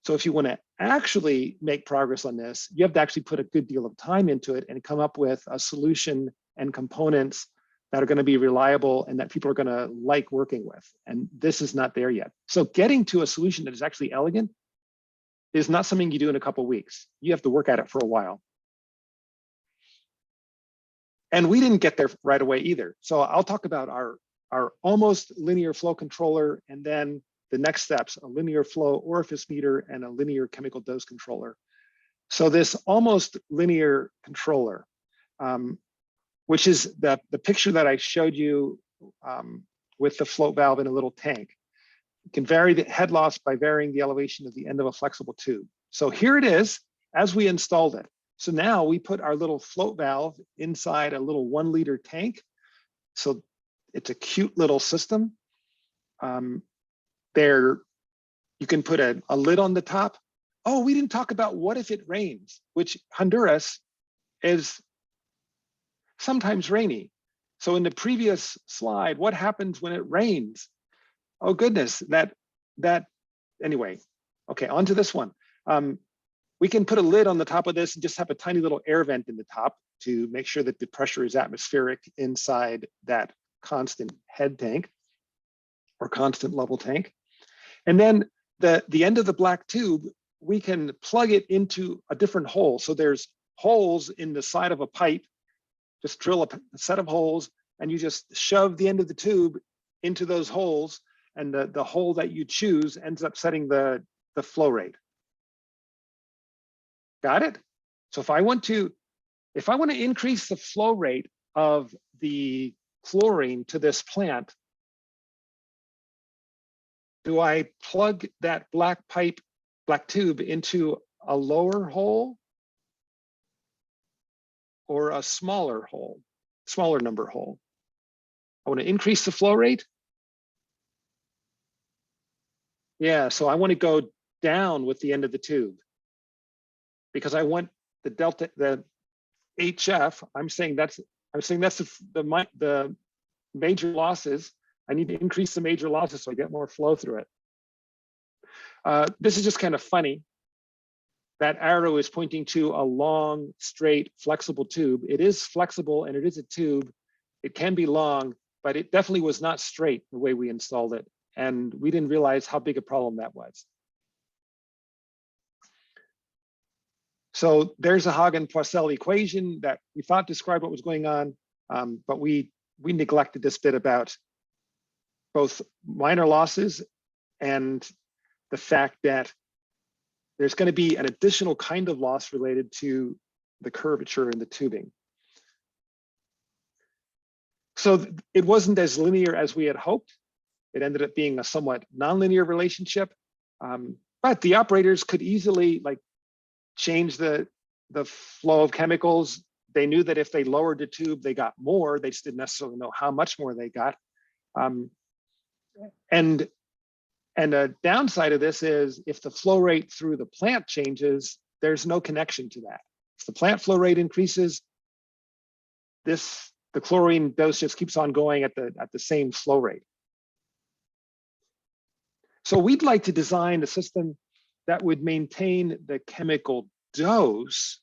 [SPEAKER 2] So if you want to actually make progress on this, you have to actually put a good deal of time into it and come up with a solution and components that are going to be reliable and that people are going to like working with. And this is not there yet. So getting to a solution that is actually elegant is not something you do in a couple of weeks. You have to work at it for a while. And we didn't get there right away either. So I'll talk about our almost linear flow controller, and then the next steps, a linear flow orifice meter and a linear chemical dose controller. So this almost linear controller, which is the picture that I showed you with the float valve in a little tank. You can vary the head loss by varying the elevation of the end of a flexible tube. So here it is as we installed it. So now we put our little float valve inside a little 1-liter tank. So it's a cute little system. There, you can put a lid on the top. Oh, we didn't talk about what if it rains, which Honduras is sometimes rainy. So in the previous slide, what happens when it rains? Oh goodness, anyway. Okay, on to this one. We can put a lid on the top of this and just have a tiny little air vent in the top to make sure that the pressure is atmospheric inside that constant head tank or constant level tank. And then the end of the black tube, we can plug it into a different hole. So there's holes in the side of a pipe. Just drill a set of holes and you just shove the end of the tube into those holes, and the hole that you choose ends up setting the flow rate. Got it? So if I want to increase the flow rate of the chlorine to this plant, do I plug that black tube into a lower hole or a smaller number hole? I want to increase the flow rate. Yeah, so I want to go down with the end of the tube because I want the delta, the HF. I'm saying that's the major losses. I need to increase the major losses so I get more flow through it. This is just kind of funny. That arrow is pointing to a long, straight, flexible tube. It is flexible and it is a tube. It can be long, but it definitely was not straight the way we installed it. And we didn't realize how big a problem that was. So there's a Hagen-Poiseuille equation that we thought described what was going on, but we neglected this bit about both minor losses and the fact that there's going to be an additional kind of loss related to the curvature in the tubing. So it wasn't as linear as we had hoped. It ended up being a somewhat nonlinear relationship, but the operators could easily change the flow of chemicals. They knew that if they lowered the tube, they got more. They just didn't necessarily know how much more they got. And a downside of this is if the flow rate through the plant changes, there's no connection to that. If the plant flow rate increases, the chlorine dose just keeps on going at the same flow rate. So we'd like to design a system that would maintain the chemical dose,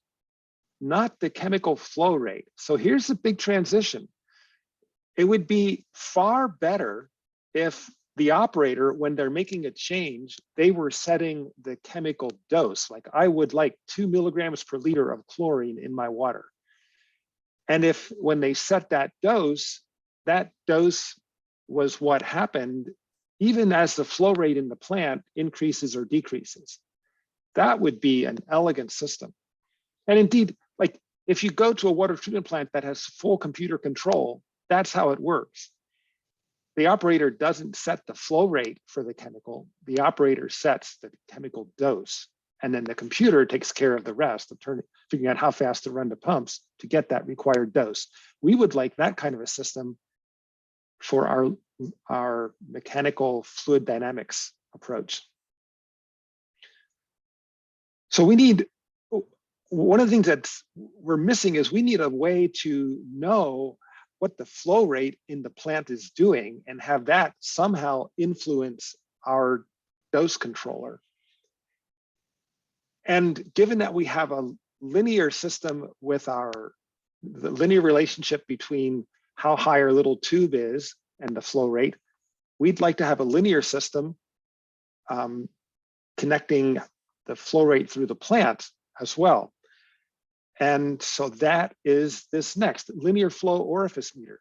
[SPEAKER 2] not the chemical flow rate. So here's the big transition. It would be far better if the operator, when they're making a change, they were setting the chemical dose. Like I would like 2 milligrams per liter of chlorine in my water. And if when they set that dose was what happened, even as the flow rate in the plant increases or decreases. That would be an elegant system. And indeed, if you go to a water treatment plant that has full computer control, that's how it works. The operator doesn't set the flow rate for the chemical. The operator sets the chemical dose. And then the computer takes care of the rest of figuring out how fast to run the pumps to get that required dose. We would like that kind of a system for our mechanical fluid dynamics approach. So one of the things that we're missing is we need a way to know what the flow rate in the plant is doing and have that somehow influence our dose controller. And given that we have a linear system with the linear relationship between how high our little tube is and the flow rate, we'd like to have a linear system connecting the flow rate through the plant as well. And so that is this next linear flow orifice meter.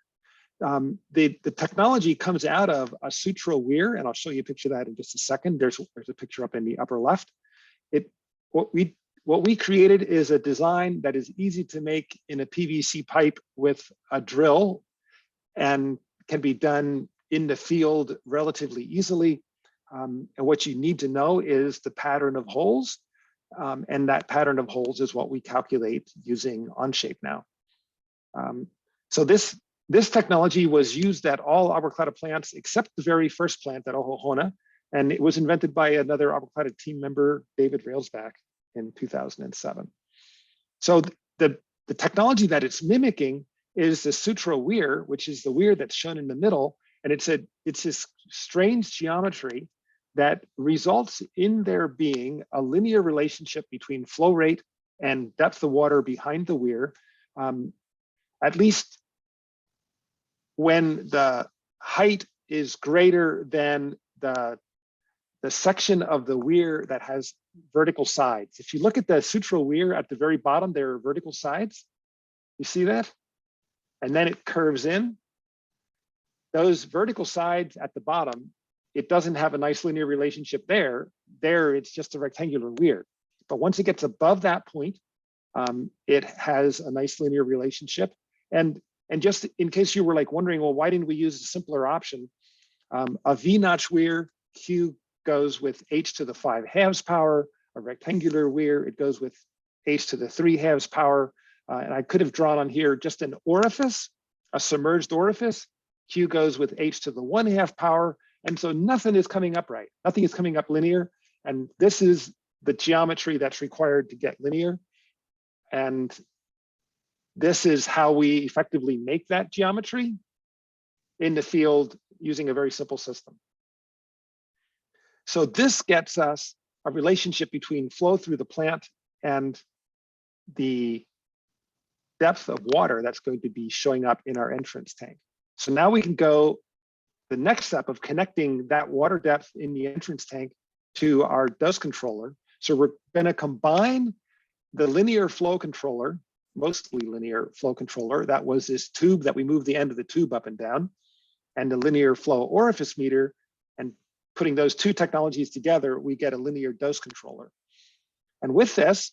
[SPEAKER 2] The technology comes out of a sutra weir, and I'll show you a picture of that in just a second. There's a picture up in the upper left. What we created is a design that is easy to make in a PVC pipe with a drill and can be done in the field relatively easily. And what you need to know is the pattern of holes. And that pattern of holes is what we calculate using Onshape now. So this technology was used at all AguaClara plants except the very first plant at Ohohona. And it was invented by another AguaClara team member, David Railsback, in 2007. So the technology that it's mimicking is the sutra weir, which is the weir that's shown in the middle. And it's this strange geometry that results in there being a linear relationship between flow rate and depth of water behind the weir, at least when the height is greater than the section of the weir that has vertical sides. If you look at the Sutro weir at the very bottom, there are vertical sides. You see that? And then it curves in. Those vertical sides at the bottom, it doesn't have a nice linear relationship there. There, it's just a rectangular weir. But once it gets above that point, it has a nice linear relationship. And just in case you were like wondering, well, why didn't we use a simpler option? A V-notch weir, Q goes with h to the 5/2 power. A rectangular weir, it goes with h to the 3/2 power. And I could have drawn on here just an orifice, a submerged orifice. Q goes with h to the 1/2 power. And so nothing is coming up right. Nothing is coming up linear. And this is the geometry that's required to get linear. And this is how we effectively make that geometry in the field using a very simple system. So this gets us a relationship between flow through the plant and the depth of water that's going to be showing up in our entrance tank. So now we can go the next step of connecting that water depth in the entrance tank to our dose controller. So we're going to combine the linear flow controller, mostly linear flow controller. That was this tube that we moved the end of the tube up and down, and the linear flow orifice meter. And putting those two technologies together, we get a linear dose controller. And with this,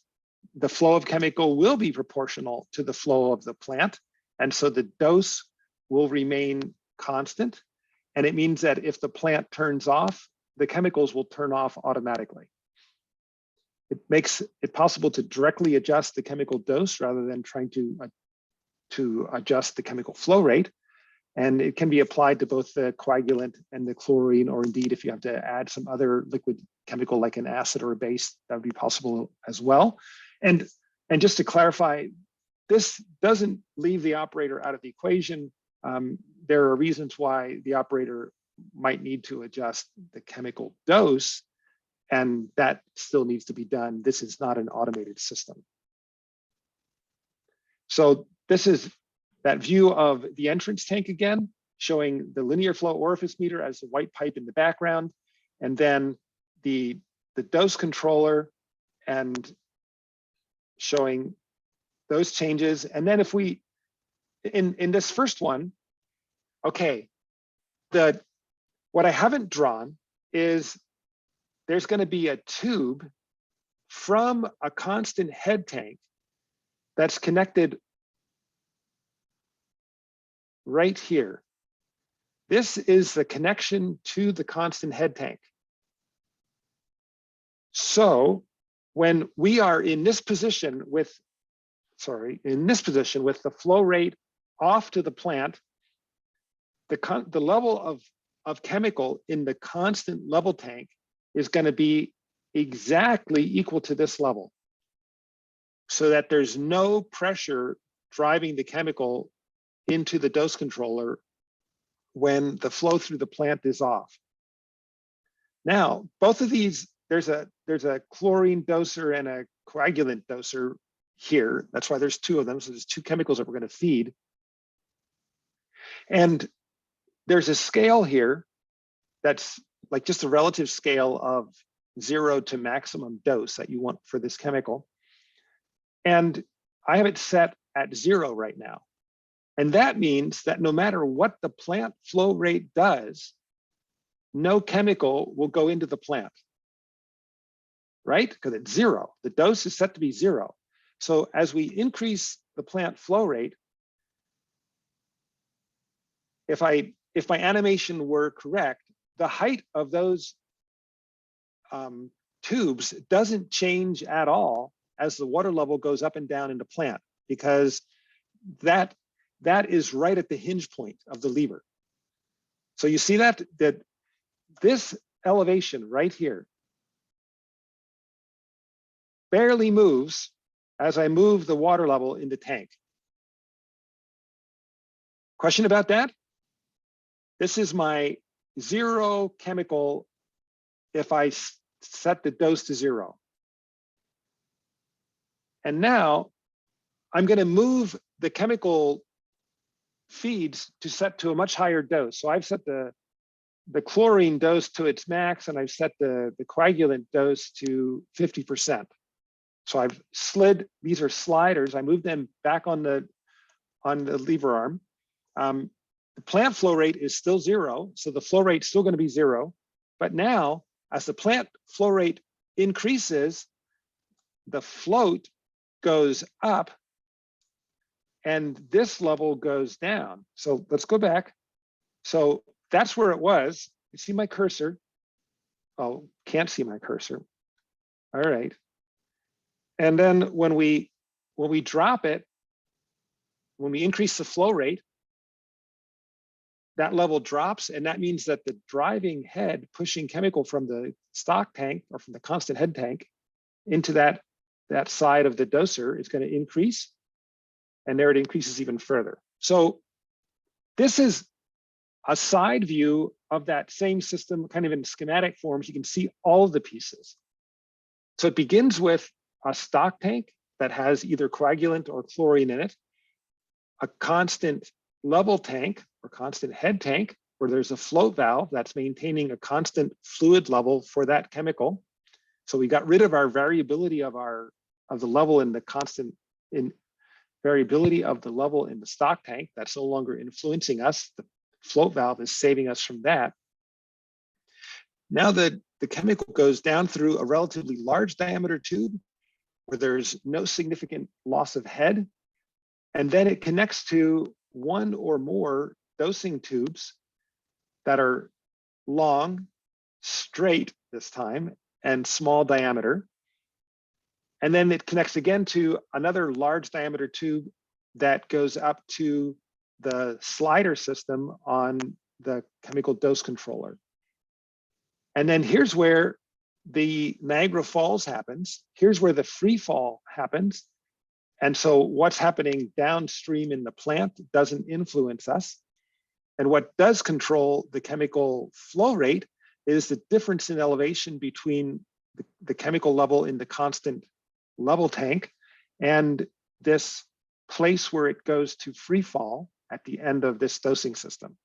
[SPEAKER 2] the flow of chemical will be proportional to the flow of the plant. And so the dose will remain constant. And it means that if the plant turns off, the chemicals will turn off automatically. It makes it possible to directly adjust the chemical dose rather than trying to adjust the chemical flow rate. And it can be applied to both the coagulant and the chlorine, or indeed, if you have to add some other liquid chemical like an acid or a base, that would be possible as well. And just to clarify, this doesn't leave the operator out of the equation. There are reasons why the operator might need to adjust the chemical dose, and that still needs to be done. This is not an automated system. So this is that view of the entrance tank again, showing the linear flow orifice meter as the white pipe in the background, and then the dose controller and showing those changes. And then if we, in this first one, okay, what I haven't drawn is there's going to be a tube from a constant head tank that's connected right here. This is the connection to the constant head tank. So when we are in this position with, the flow rate off to the plant, the level of chemical in the constant level tank is going to be exactly equal to this level, so that there's no pressure driving the chemical into the dose controller when the flow through the plant is off. Now, both of these, there's a chlorine doser and a coagulant doser here. That's why there's two of them. So there's two chemicals that we're going to feed. And there's a scale here that's like just a relative scale of 0 to maximum dose that you want for this chemical. And I have it set at 0 right now. And that means that no matter what the plant flow rate does, no chemical will go into the plant, right? Because it's 0. The dose is set to be 0. So as we increase the plant flow rate, if my animation were correct, the height of those tubes doesn't change at all as the water level goes up and down in the plant, because that is right at the hinge point of the lever. So you see that this elevation right here barely moves as I move the water level in the tank. Question about that? This is my 0 chemical if I set the dose to 0. And now I'm going to move the chemical feeds to set to a much higher dose. So I've set the chlorine dose to its max, and I've set the coagulant dose to 50%. So I've slid, these are sliders. I moved them back on the lever arm. The plant flow rate is still 0. So the flow rate is still going to be 0. But now as the plant flow rate increases, the float goes up and this level goes down. So let's go back. So that's where it was. You see my cursor? Oh, can't see my cursor. All right. And then when we drop it, when we increase the flow rate, that level drops, and that means that the driving head pushing chemical from the stock tank or from the constant head tank into that side of the doser is going to increase, and there it increases even further. So this is a side view of that same system, kind of in schematic forms. You can see all of the pieces. So it begins with a stock tank that has either coagulant or chlorine in it, a constant level tank or constant head tank where there's a float valve that's maintaining a constant fluid level for that chemical. So we got rid of our variability of the level in the constant variability of the level in the stock tank. That's no longer influencing us. The float valve is saving us from that. Now the chemical goes down through a relatively large diameter tube where there's no significant loss of head. And then it connects to one or more dosing tubes that are long, straight this time, and small diameter. And then it connects again to another large diameter tube that goes up to the slider system on the chemical dose controller. And then here's where the Niagara Falls happens. Here's where the free fall happens. And so what's happening downstream in the plant doesn't influence us. And what does control the chemical flow rate is the difference in elevation between the chemical level in the constant level tank and this place where it goes to free fall at the end of this dosing system.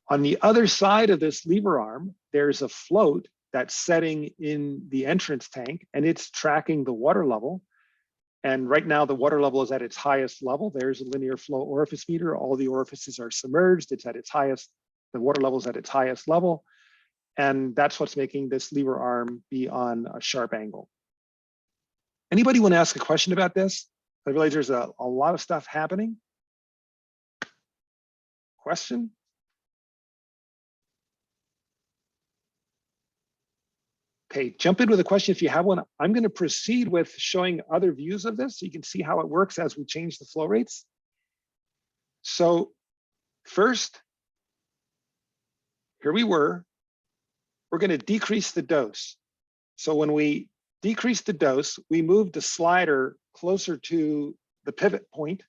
[SPEAKER 2] On the other side of this lever arm, there's a float that's setting in the entrance tank, and it's tracking the water level. And right now the water level is at its highest level. There's a linear flow orifice meter. All the orifices are submerged. It's at its highest, the water level is at its highest level. And that's what's making this lever arm be on a sharp angle. Anybody want to ask a question about this? I realize there's a lot of stuff happening. Question? Okay, jump in with a question if you have one. I'm going to proceed with showing other views of this so you can see how it works as we change the flow rates. So first, here we were. We're going to decrease the dose. So when we decrease the dose, we moved the slider closer to the pivot point.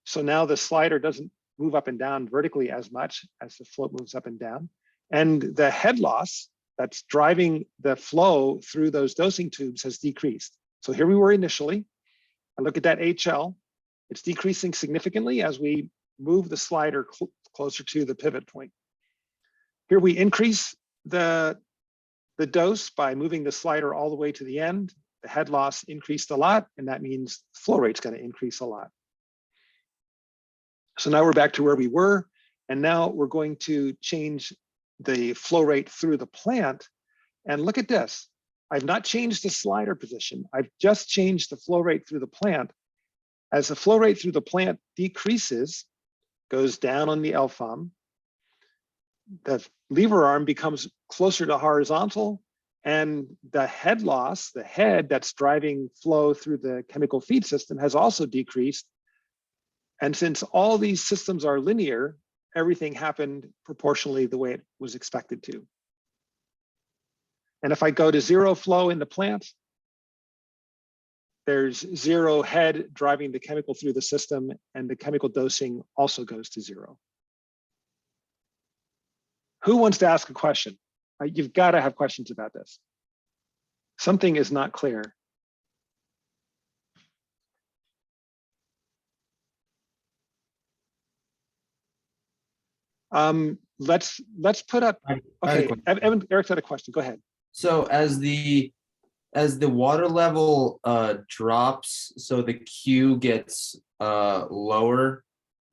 [SPEAKER 2] So now the slider doesn't move up and down vertically as much as the float moves up and down. And the head loss that's driving the flow through those dosing tubes has decreased. So here we were initially. I look at that HL. It's decreasing significantly as we move the slider closer to the pivot point. Here we increase the dose by moving the slider all the way to the end. The head loss increased a lot, and that means flow rate's going to increase a lot. So now we're back to where we were, and now we're going to change the flow rate through the plant. And look at this. I've not changed the slider position. I've just changed the flow rate through the plant. As the flow rate through the plant decreases, goes down on the LFOM, the lever arm becomes closer to horizontal, and the head loss, the head that's driving flow through the chemical feed system, has also decreased. And since all these systems are linear, everything happened proportionally the way it was expected to. And if I go to zero flow in the plant, there's zero head driving the chemical through the system, and the chemical dosing also goes to zero. Who wants to ask a question? You've got to have questions about this. Something is not clear. Let's put up.
[SPEAKER 5] I had a
[SPEAKER 2] Okay,
[SPEAKER 5] question.
[SPEAKER 2] Eric's had a question. Go ahead.
[SPEAKER 5] So as the water level drops, so the Q gets lower,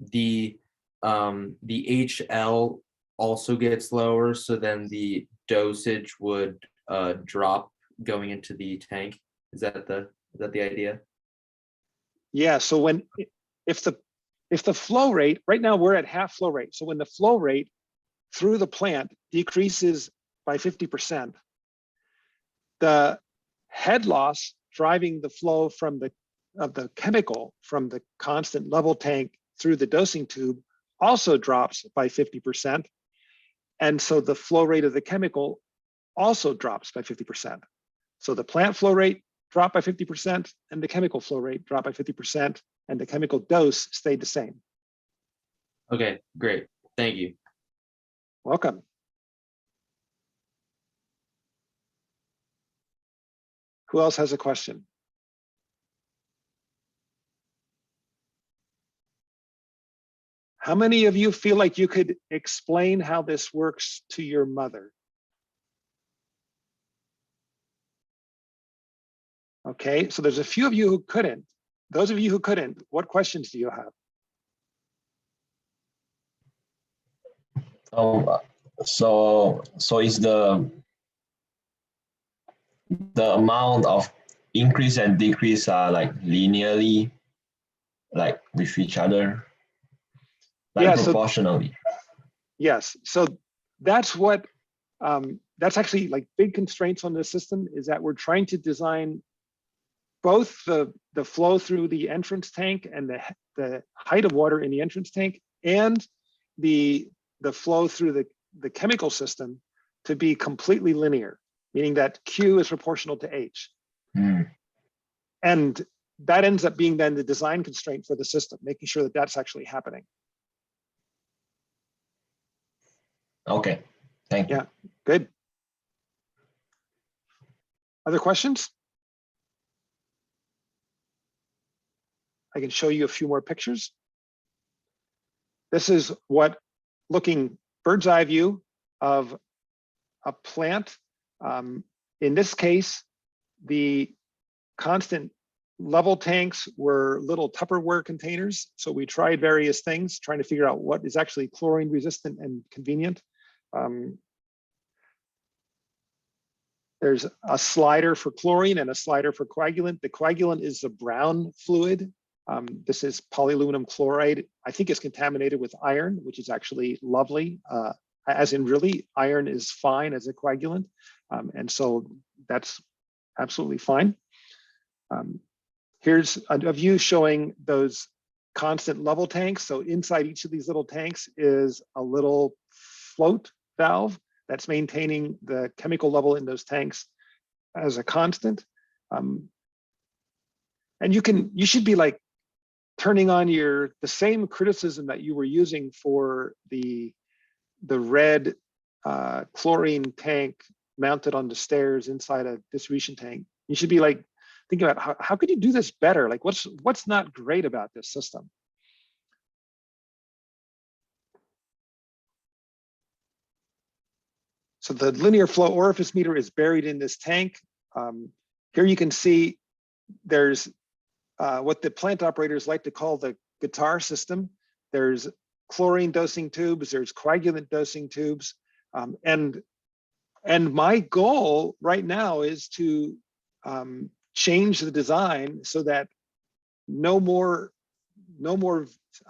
[SPEAKER 5] the HL also gets lower, so then the dosage would drop going into the tank. Is that the idea?
[SPEAKER 2] Yeah, so when if the flow rate, right now we're at half flow rate. So when the flow rate through the plant decreases by 50%, the head loss driving the flow of the chemical from the constant level tank through the dosing tube also drops by 50%. And so the flow rate of the chemical also drops by 50%. So the plant flow rate dropped by 50% and the chemical flow rate dropped by 50% and the chemical dose stayed the same.
[SPEAKER 5] Okay, great. Thank you.
[SPEAKER 2] Welcome. Who else has a question? How many of you feel like you could explain how this works to your mother? Okay, so there's a few of you who couldn't. Those of you who couldn't, what questions do you have?
[SPEAKER 9] So is the amount of increase and decrease are like linearly, like with each other, like
[SPEAKER 2] Yeah, so
[SPEAKER 9] proportionally?
[SPEAKER 2] yes, so that's what that's actually like big constraints on the system, is that we're trying to design both the flow through the entrance tank and the height of water in the entrance tank and the flow through the chemical system to be completely linear, meaning that Q is proportional to H. And that ends up being then the design constraint for the system, making sure that that's actually happening.
[SPEAKER 9] Okay, thank you.
[SPEAKER 2] Yeah, good. Other questions? I can show you a few more pictures. This is what, looking bird's eye view of a plant. In this case, the constant level tanks were little Tupperware containers. So we tried various things, trying to figure out what is actually chlorine resistant and convenient. There's a slider for chlorine and a slider for coagulant. The coagulant is the brown fluid. This is polyaluminum chloride. I think it's contaminated with iron, which is actually lovely. As in really, iron is fine as a coagulant. And so that's absolutely fine. Here's a view showing those constant level tanks. So inside each of these little tanks is a little float valve that's maintaining the chemical level in those tanks as a constant. And you should be like turning on the same criticism that you were using for the red chlorine tank mounted on the stairs inside a distribution tank. You should be like thinking about how could you do this better? Like what's not great about this system? So the linear flow orifice meter is buried in this tank. Here you can see there's what the plant operators like to call the guitar system. There's chlorine dosing tubes, there's coagulant dosing tubes. And my goal right now is to change the design so that no more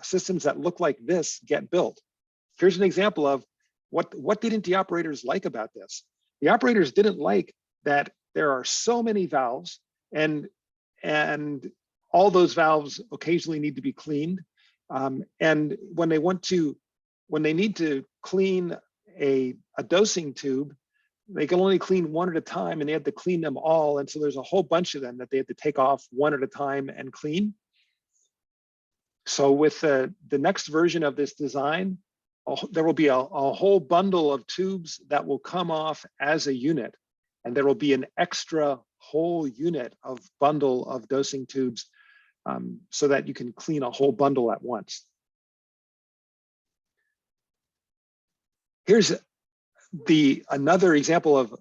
[SPEAKER 2] systems that look like this get built. Here's an example of what didn't the operators like about this? The operators didn't like that there are so many valves and all those valves occasionally need to be cleaned. And when they need to clean a dosing tube, they can only clean one at a time and they have to clean them all. And so there's a whole bunch of them that they have to take off one at a time and clean. So with the next version of this design, there will be a whole bundle of tubes that will come off as a unit, and there will be an extra whole unit of bundle of dosing tubes, so that you can clean a whole bundle at once. Here's another example of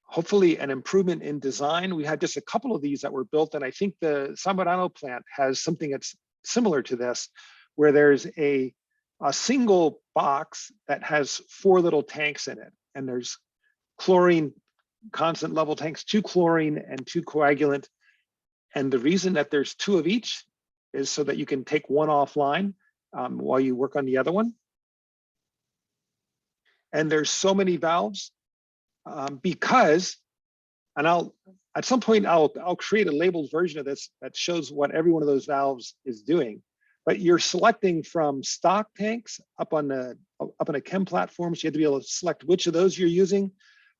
[SPEAKER 2] hopefully an improvement in design. We had just a couple of these that were built, and I think the Zamorano plant has something that's similar to this, where there's a single box that has 4 little tanks in it, and there's chlorine constant level tanks, 2 chlorine and 2 coagulant. And the reason that there's 2 of each is so that you can take one offline while you work on the other one. And there's so many valves because, and at some point I'll create a labeled version of this that shows what every one of those valves is doing. But you're selecting from stock tanks up on a chem platform, so you have to be able to select which of those you're using.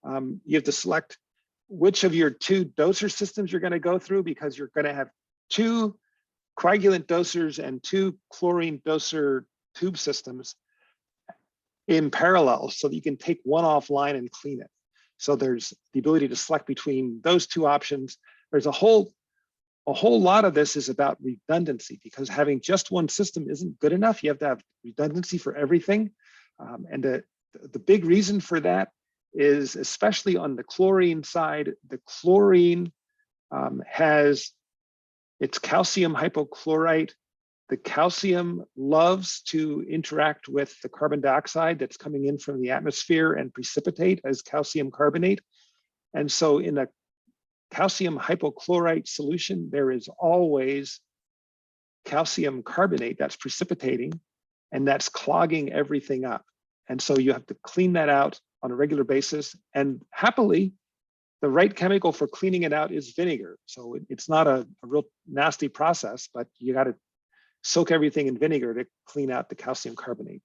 [SPEAKER 2] You have to select which of your 2 doser systems you're going to go through, because you're going to have 2 coagulant dosers and 2 chlorine doser tube systems in parallel, so that you can take one offline and clean it. So there's the ability to select between those 2 options. There's a whole lot of this is about redundancy, because having just one system isn't good enough. You have to have redundancy for everything. And the big reason for that is, especially on the chlorine side, the chlorine has its calcium hypochlorite. The calcium loves to interact with the carbon dioxide that's coming in from the atmosphere and precipitate as calcium carbonate. And so in a calcium hypochlorite solution, there is always calcium carbonate that's precipitating, and that's clogging everything up. And so you have to clean that out on a regular basis. And happily, the right chemical for cleaning it out is vinegar. So it's not a real nasty process, but you got to soak everything in vinegar to clean out the calcium carbonate.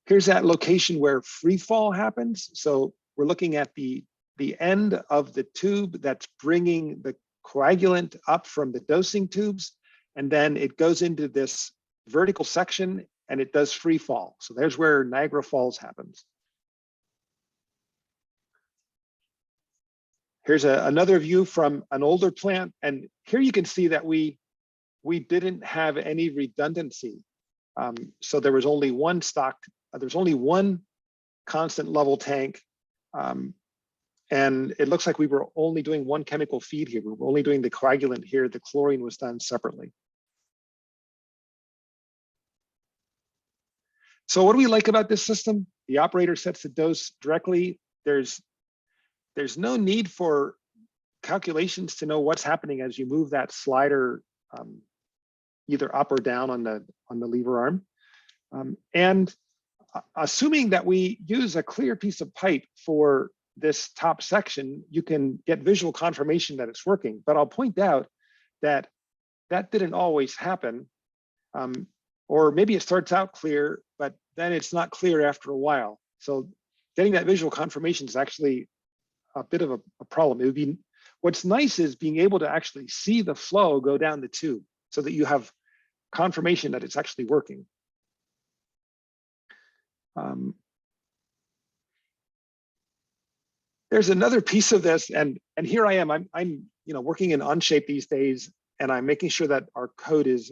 [SPEAKER 2] Here's that location where free fall happens. So we're looking at the end of the tube that's bringing the coagulant up from the dosing tubes, and then it goes into this vertical section and it does free fall. So there's where Niagara Falls happens. Here's another view from an older plant, and here you can see that we didn't have any redundancy. So there was only one there's only one constant level tank, and it looks like we were only doing one chemical feed here. We were only doing the coagulant here. The chlorine was done separately. So what do we like about this system? The operator sets the dose directly. There's no need for calculations to know what's happening as you move that slider either up or down on the lever arm. And assuming that we use a clear piece of pipe for this top section, you can get visual confirmation that it's working. But I'll point out that that didn't always happen. Or maybe it starts out clear, but then it's not clear after a while. So getting that visual confirmation is actually a bit of a problem. It would be, what's nice is being able to actually see the flow go down the tube so that you have confirmation that it's actually working. There's another piece of this, and here I am. I'm working in Onshape these days, and I'm making sure that our code is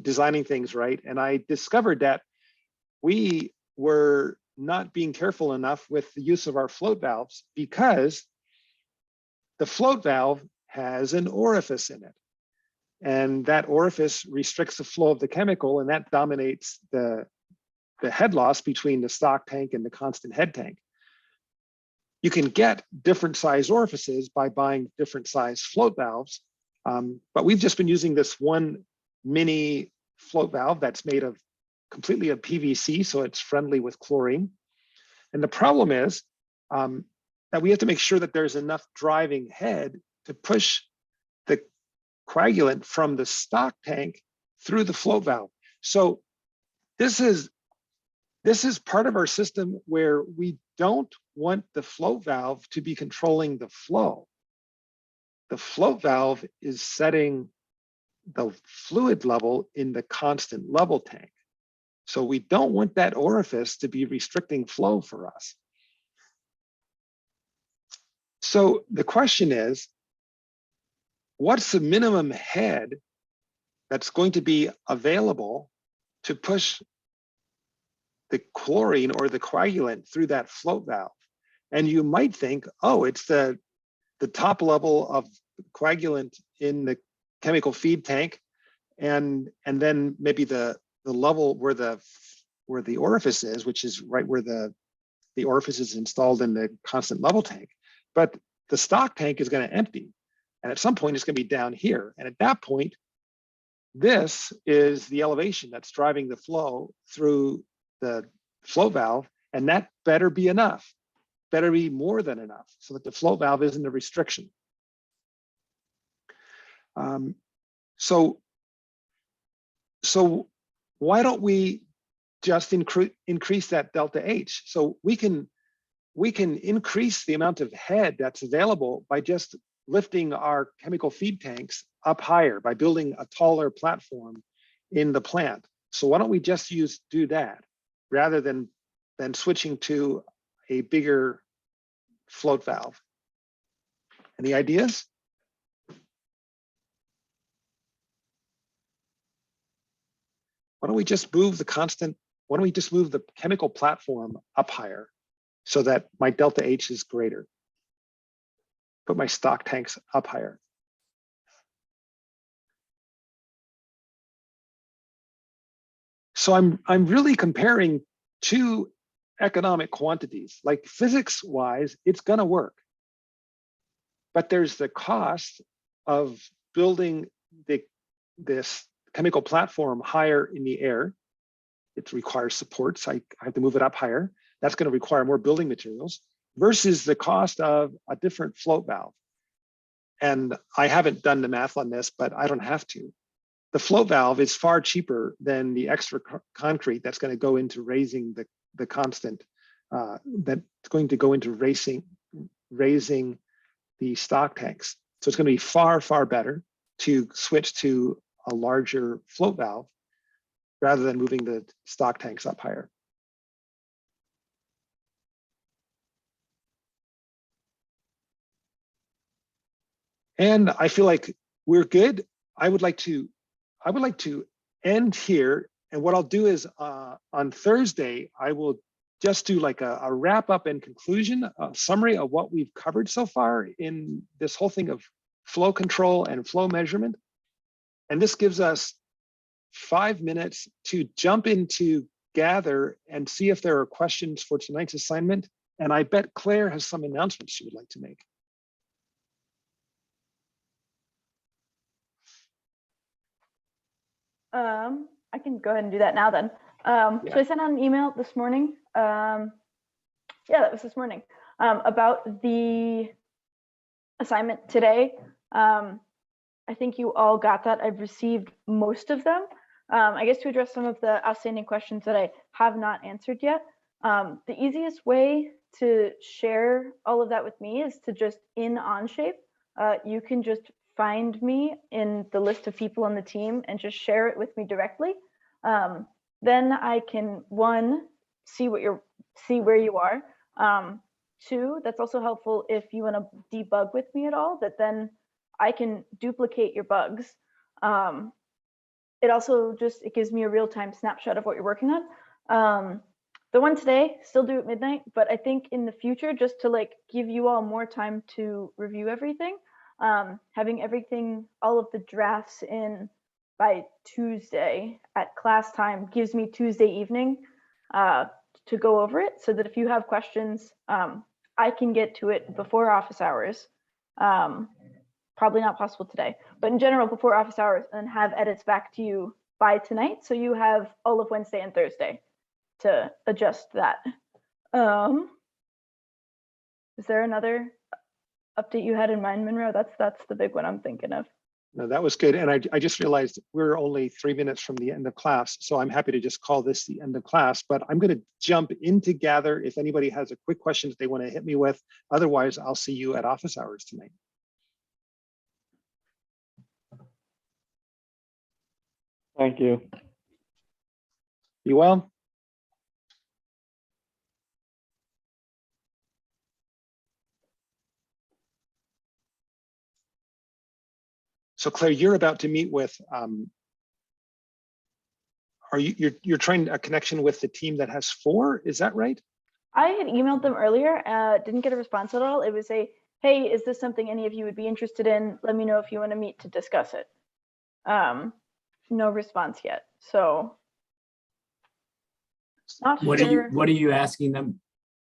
[SPEAKER 2] designing things right. And I discovered that we were not being careful enough with the use of our float valves, because the float valve has an orifice in it. And that orifice restricts the flow of the chemical, and that dominates the head loss between the stock tank and the constant head tank. You can get different size orifices by buying different size float valves, but we've just been using this one mini float valve that's made of completely of PVC, so it's friendly with chlorine. And the problem is that we have to make sure that there's enough driving head to push the coagulant from the stock tank through the float valve. So this is part of our system where we don't want the float valve to be controlling the flow. The float valve is setting the fluid level in the constant level tank. So we don't want that orifice to be restricting flow for us. So the question is, what's the minimum head that's going to be available to push the chlorine or the coagulant through that float valve? And you might think, oh, it's the top level of coagulant in the chemical feed tank, and then maybe the level where the orifice is, which is right where the orifice is installed in the constant level tank. But the stock tank is going to empty, and at some point it's going to be down here. And at that point, this is the elevation that's driving the flow through the float valve, and that better be enough, better be more than enough, so that the float valve isn't a restriction. So why don't we just increase that delta H? So we can increase the amount of head that's available by just lifting our chemical feed tanks up higher, by building a taller platform in the plant. So why don't we just do that rather than switching to a bigger float valve? Any ideas? Why don't we just move the chemical platform up higher so that my delta H is greater? Put my stock tanks up higher. So I'm really comparing two economic quantities. Like physics-wise, it's gonna work. But there's the cost of building this chemical platform higher in the air. It requires supports. I have to move it up higher. That's going to require more building materials versus the cost of a different float valve. And I haven't done the math on this, but I don't have to. The float valve is far cheaper than the extra concrete that's going to go into raising the constant, that's going to go into raising the stock tanks. So it's going to be far, far better to switch to a larger float valve rather than moving the stock tanks up higher. And I feel like we're good. I would like to end here. And what I'll do is on Thursday, I will just do like a wrap up and conclusion, a summary of what we've covered so far in this whole thing of flow control and flow measurement. And this gives us 5 minutes to jump into Gather and see if there are questions for tonight's assignment. And I bet Claire has some announcements she would like to make.
[SPEAKER 10] I can go ahead and do that now then. So I sent out an email this morning. Yeah, that was this morning, about the assignment today. I think you all got that. I've received most of them. I guess to address some of the outstanding questions that I have not answered yet. The easiest way to share all of that with me is to just in Onshape. You can just find me in the list of people on the team and just share it with me directly. Then I can, one, see where you are. Two, that's also helpful if you want to debug with me at all, that then I can duplicate your bugs. It also it gives me a real-time snapshot of what you're working on. The one today, still due at midnight, but I think in the future, just to like give you all more time to review everything, having everything, all of the drafts in by Tuesday at class time gives me Tuesday evening to go over it, so that if you have questions, I can get to it before office hours. Probably not possible today, but in general before office hours, and have edits back to you by tonight. So you have all of Wednesday and Thursday to adjust that. Is there another update you had in mind, Monroe? That's the big one I'm thinking of.
[SPEAKER 2] No, that was good. And I just realized we're only 3 minutes from the end of class. So I'm happy to just call this the end of class, but I'm going to jump into Gather if anybody has a quick question that they want to hit me with. Otherwise, I'll see you at office hours tonight. Thank you. You well? So Claire, you're about to meet with, you're trying a connection with the team that has 4, is that right?
[SPEAKER 10] I had emailed them earlier, didn't get a response at all. It was a, hey, is this something any of you would be interested in? Let me know if you want to meet to discuss it. No response yet. So not
[SPEAKER 1] What
[SPEAKER 10] sure.
[SPEAKER 1] are you asking them